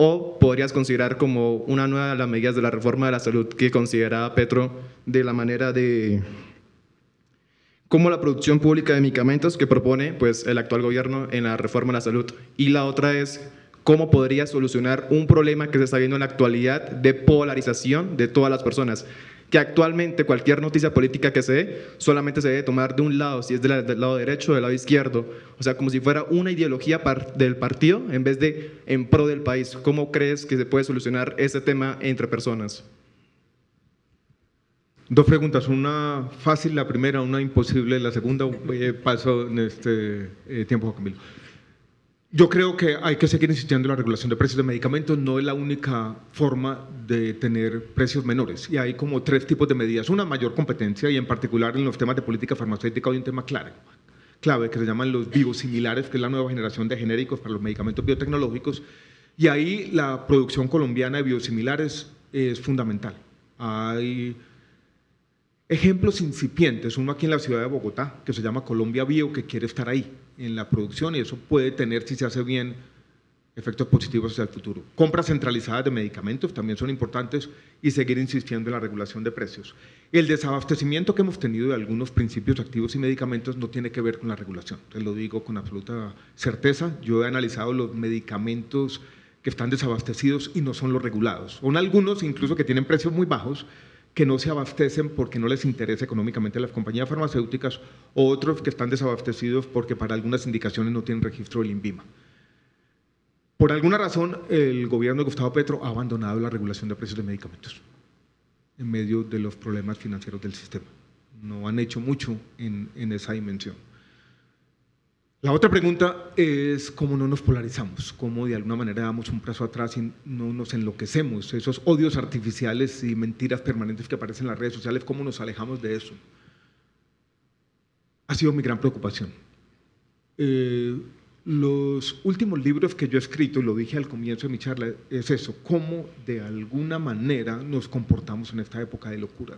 ¿O podrías considerar como una nueva las medidas de la reforma de la salud que consideraba Petro de la manera de como la producción pública de medicamentos que propone pues, el actual gobierno en la reforma de la salud? Y la otra es, ¿cómo podría solucionar un problema que se está viendo en la actualidad de polarización de todas las personas? Que actualmente cualquier noticia política que se dé solamente se debe tomar de un lado, si es del lado derecho o del lado izquierdo, o sea, como si fuera una ideología del partido en vez de en pro del país. ¿Cómo crees que se puede solucionar ese tema entre personas? Dos preguntas, una fácil, la primera, una imposible, la segunda paso en este tiempo, Juan Camilo. Yo creo que hay que seguir insistiendo en la regulación de precios de medicamentos, no es la única forma de tener precios menores, y hay como tres tipos de medidas. Una, mayor competencia, y en particular en los temas de política farmacéutica hay un tema clave que se llaman los biosimilares, que es la nueva generación de genéricos para los medicamentos biotecnológicos, y ahí la producción colombiana de biosimilares es fundamental. Hay ejemplos incipientes, uno aquí en la ciudad de Bogotá, que se llama Colombia Bio, que quiere estar ahí en la producción, y eso puede tener, si se hace bien, efectos positivos hacia el futuro. Compras centralizadas de medicamentos también son importantes, y seguir insistiendo en la regulación de precios. El desabastecimiento que hemos tenido de algunos principios activos y medicamentos no tiene que ver con la regulación, te lo digo con absoluta certeza. Yo he analizado los medicamentos que están desabastecidos y no son los regulados. Son algunos incluso que tienen precios muy bajos, que no se abastecen porque no les interesa económicamente a las compañías farmacéuticas, o otros que están desabastecidos porque para algunas indicaciones no tienen registro del INVIMA. Por alguna razón, el gobierno de Gustavo Petro ha abandonado la regulación de precios de medicamentos en medio de los problemas financieros del sistema. No han hecho mucho en esa dimensión. La otra pregunta es cómo no nos polarizamos, cómo de alguna manera damos un paso atrás y no nos enloquecemos, esos odios artificiales y mentiras permanentes que aparecen en las redes sociales, cómo nos alejamos de eso. Ha sido mi gran preocupación. Los últimos libros que yo he escrito, y lo dije al comienzo de mi charla, es eso, cómo de alguna manera nos comportamos en esta época de locura.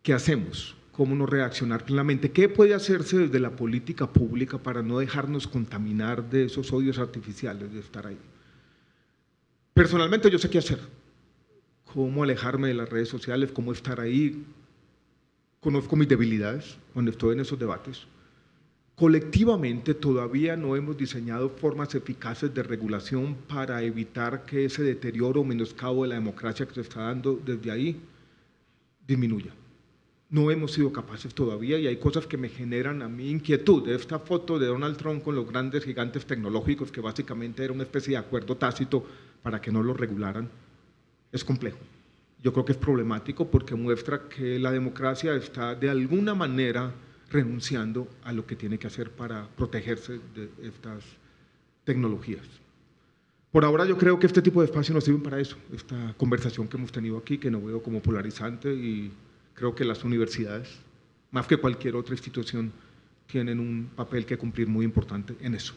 ¿Qué hacemos? ¿Cómo no reaccionar plenamente? ¿Qué puede hacerse desde la política pública para no dejarnos contaminar de esos odios artificiales de estar ahí? Personalmente yo sé qué hacer, cómo alejarme de las redes sociales, cómo estar ahí. Conozco mis debilidades cuando estoy en esos debates. Colectivamente todavía no hemos diseñado formas eficaces de regulación para evitar que ese deterioro o menoscabo de la democracia que se está dando desde ahí disminuya. No hemos sido capaces todavía, y hay cosas que me generan a mí inquietud. Esta foto de Donald Trump con los grandes gigantes tecnológicos, que básicamente era una especie de acuerdo tácito para que no lo regularan, es complejo. Yo creo que es problemático porque muestra que la democracia está de alguna manera renunciando a lo que tiene que hacer para protegerse de estas tecnologías. Por ahora yo creo que este tipo de espacios nos sirven para eso, esta conversación que hemos tenido aquí, que no veo como polarizante, y creo que las universidades, más que cualquier otra institución, tienen un papel que cumplir muy importante en eso,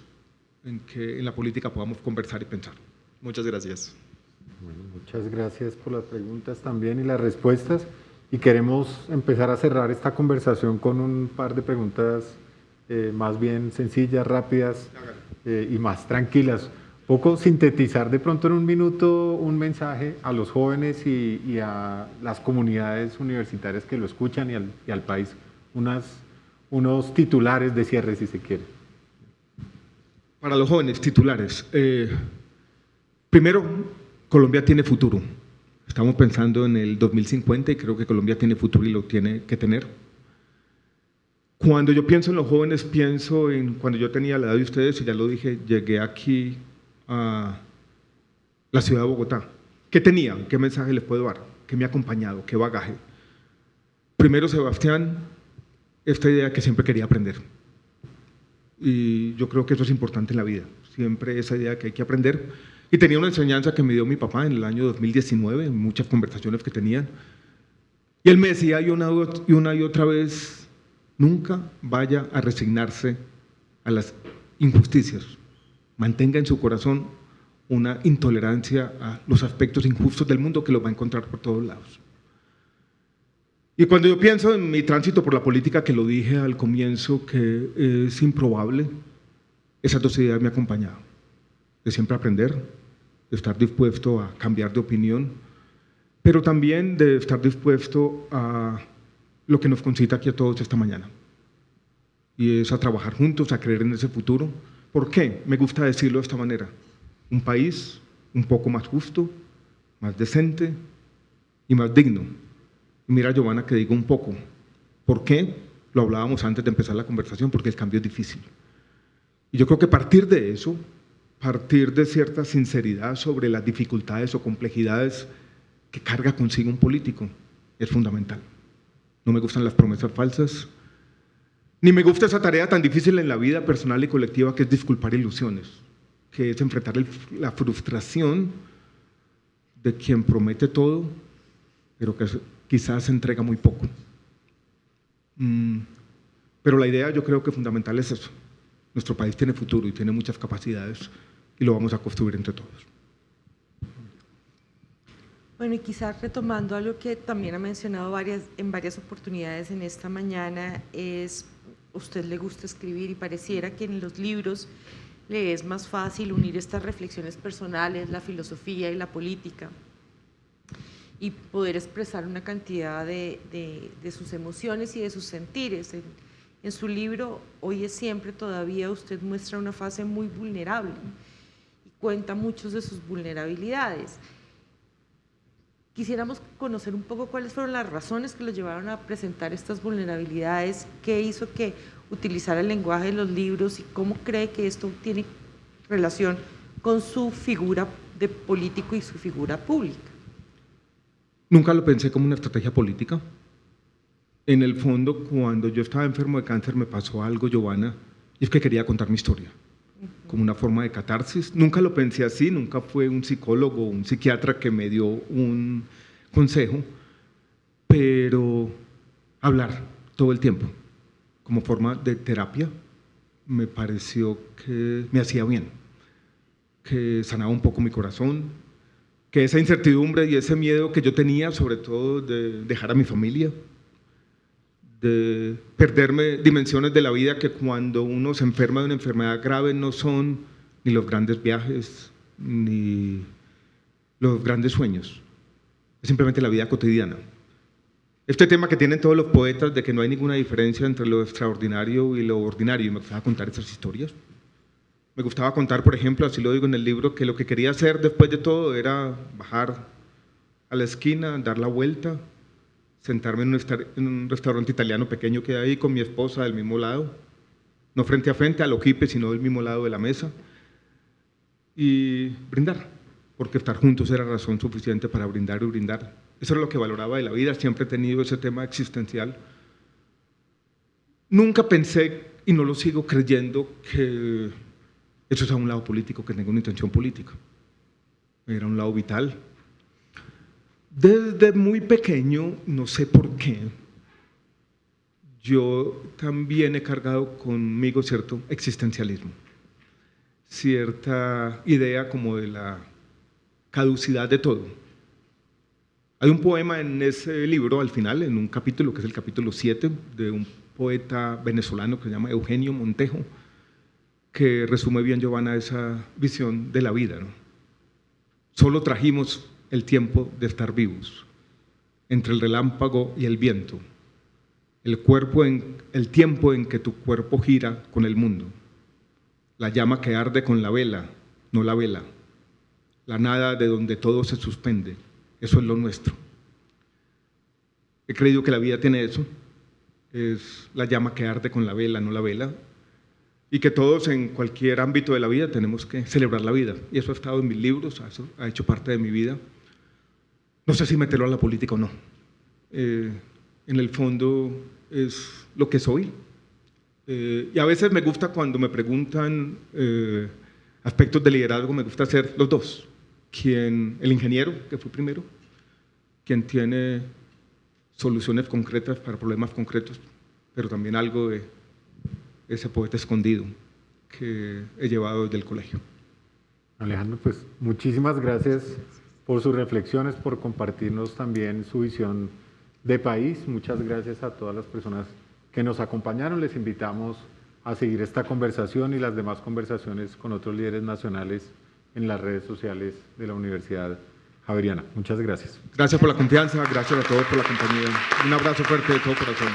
en que en la política podamos conversar y pensar. Muchas gracias. Bueno, muchas gracias por las preguntas también y las respuestas. Y queremos empezar a cerrar esta conversación con un par de preguntas más bien sencillas, rápidas y más tranquilas. Poco sintetizar de pronto en un minuto un mensaje a los jóvenes y a las comunidades universitarias que lo escuchan y al país. Unos titulares de cierre, si se quiere. Para los jóvenes, titulares. Primero, Colombia tiene futuro. Estamos pensando en el 2050 y creo que Colombia tiene futuro y lo tiene que tener. Cuando yo pienso en los jóvenes, pienso en cuando yo tenía la edad de ustedes, y ya lo dije, llegué aquí a la ciudad de Bogotá. ¿Qué tenía? ¿Qué mensaje les puedo dar? ¿Qué me ha acompañado? ¿Qué bagaje? Primero, Sebastián, esta idea que siempre quería aprender. Y yo creo que eso es importante en la vida, siempre esa idea que hay que aprender. Y tenía una enseñanza que me dio mi papá en el año 2019, en muchas conversaciones que tenían. Y él me decía una y otra vez, nunca vaya a resignarse a las injusticias. Mantenga en su corazón una intolerancia a los aspectos injustos del mundo que los va a encontrar por todos lados. Y cuando yo pienso en mi tránsito por la política, que lo dije al comienzo, que es improbable, esas dos ideas me han acompañado. De siempre aprender, de estar dispuesto a cambiar de opinión, pero también de estar dispuesto a lo que nos concita aquí a todos esta mañana. Y es a trabajar juntos, a creer en ese futuro. ¿Por qué? Me gusta decirlo de esta manera. Un país un poco más justo, más decente y más digno. Y mira, Giovanna, que digo un poco. ¿Por qué? Lo hablábamos antes de empezar la conversación, porque el cambio es difícil. Y yo creo que partir de eso, partir de cierta sinceridad sobre las dificultades o complejidades que carga consigo un político, es fundamental. No me gustan las promesas falsas, ni me gusta esa tarea tan difícil en la vida personal y colectiva que es disculpar ilusiones, que es enfrentar la frustración de quien promete todo, pero que quizás se entrega muy poco. Pero la idea, yo creo que fundamental es eso. Nuestro país tiene futuro y tiene muchas capacidades y lo vamos a construir entre todos. Bueno, y quizás retomando algo que también ha mencionado en varias oportunidades en esta mañana, es, a usted le gusta escribir y pareciera que en los libros le es más fácil unir estas reflexiones personales, la filosofía y la política, y poder expresar una cantidad de sus emociones y de sus sentires. En su libro, Hoy es siempre, todavía usted muestra una fase muy vulnerable y cuenta muchos de sus vulnerabilidades. Quisiéramos conocer un poco cuáles fueron las razones que lo llevaron a presentar estas vulnerabilidades, qué hizo que utilizara el lenguaje de los libros y cómo cree que esto tiene relación con su figura de político y su figura pública. Nunca lo pensé como una estrategia política. En el fondo, cuando yo estaba enfermo de cáncer, me pasó algo, Giovanna, y es que quería contar mi historia, como una forma de catarsis. Nunca lo pensé así, nunca fue un psicólogo o un psiquiatra que me dio un consejo, pero hablar todo el tiempo, como forma de terapia, me pareció que me hacía bien, que sanaba un poco mi corazón, que esa incertidumbre y ese miedo que yo tenía, sobre todo de dejar a mi familia, de perderme dimensiones de la vida que cuando uno se enferma de una enfermedad grave no son ni los grandes viajes, ni los grandes sueños, es simplemente la vida cotidiana. Este tema que tienen todos los poetas de que no hay ninguna diferencia entre lo extraordinario y lo ordinario, y me gustaba contar esas historias. Me gustaba contar, por ejemplo, así lo digo en el libro, que lo que quería hacer después de todo era bajar a la esquina, dar la vuelta, sentarme en un restaurante italiano pequeño que hay ahí con mi esposa del mismo lado, no frente a frente, a lo jipe, sino del mismo lado de la mesa, y brindar, porque estar juntos era razón suficiente para brindar y brindar. Eso era lo que valoraba de la vida, siempre he tenido ese tema existencial. Nunca pensé, y no lo sigo creyendo, que eso es a un lado político, que tenga una intención política. Era un lado vital. Desde muy pequeño, no sé por qué, yo también he cargado conmigo cierto existencialismo, cierta idea como de la caducidad de todo. Hay un poema en ese libro, al final, en un capítulo, que es el capítulo 7, de un poeta venezolano que se llama Eugenio Montejo, que resume bien, Giovanna, esa visión de la vida, ¿no? Solo trajimos el tiempo de estar vivos, entre el relámpago y el viento, el tiempo en que tu cuerpo gira con el mundo, la llama que arde con la vela, no la vela, la nada de donde todo se suspende, eso es lo nuestro. He creído que la vida tiene eso, es la llama que arde con la vela, no la vela, y que todos en cualquier ámbito de la vida tenemos que celebrar la vida. Y eso ha estado en mis libros, eso ha hecho parte de mi vida. No sé si meterlo a la política o no. En el fondo es lo que soy. Y a veces me gusta cuando me preguntan aspectos de liderazgo, me gusta ser los dos. El ingeniero, que fue primero, quien tiene soluciones concretas para problemas concretos, pero también algo de ese poeta escondido que he llevado desde el colegio. Alejandro, pues muchísimas gracias por sus reflexiones, por compartirnos también su visión de país. Muchas gracias a todas las personas que nos acompañaron. Les invitamos a seguir esta conversación y las demás conversaciones con otros líderes nacionales en las redes sociales de la Universidad Javeriana. Muchas gracias. Gracias por la confianza, gracias a todos por la compañía. Un abrazo fuerte de todo corazón.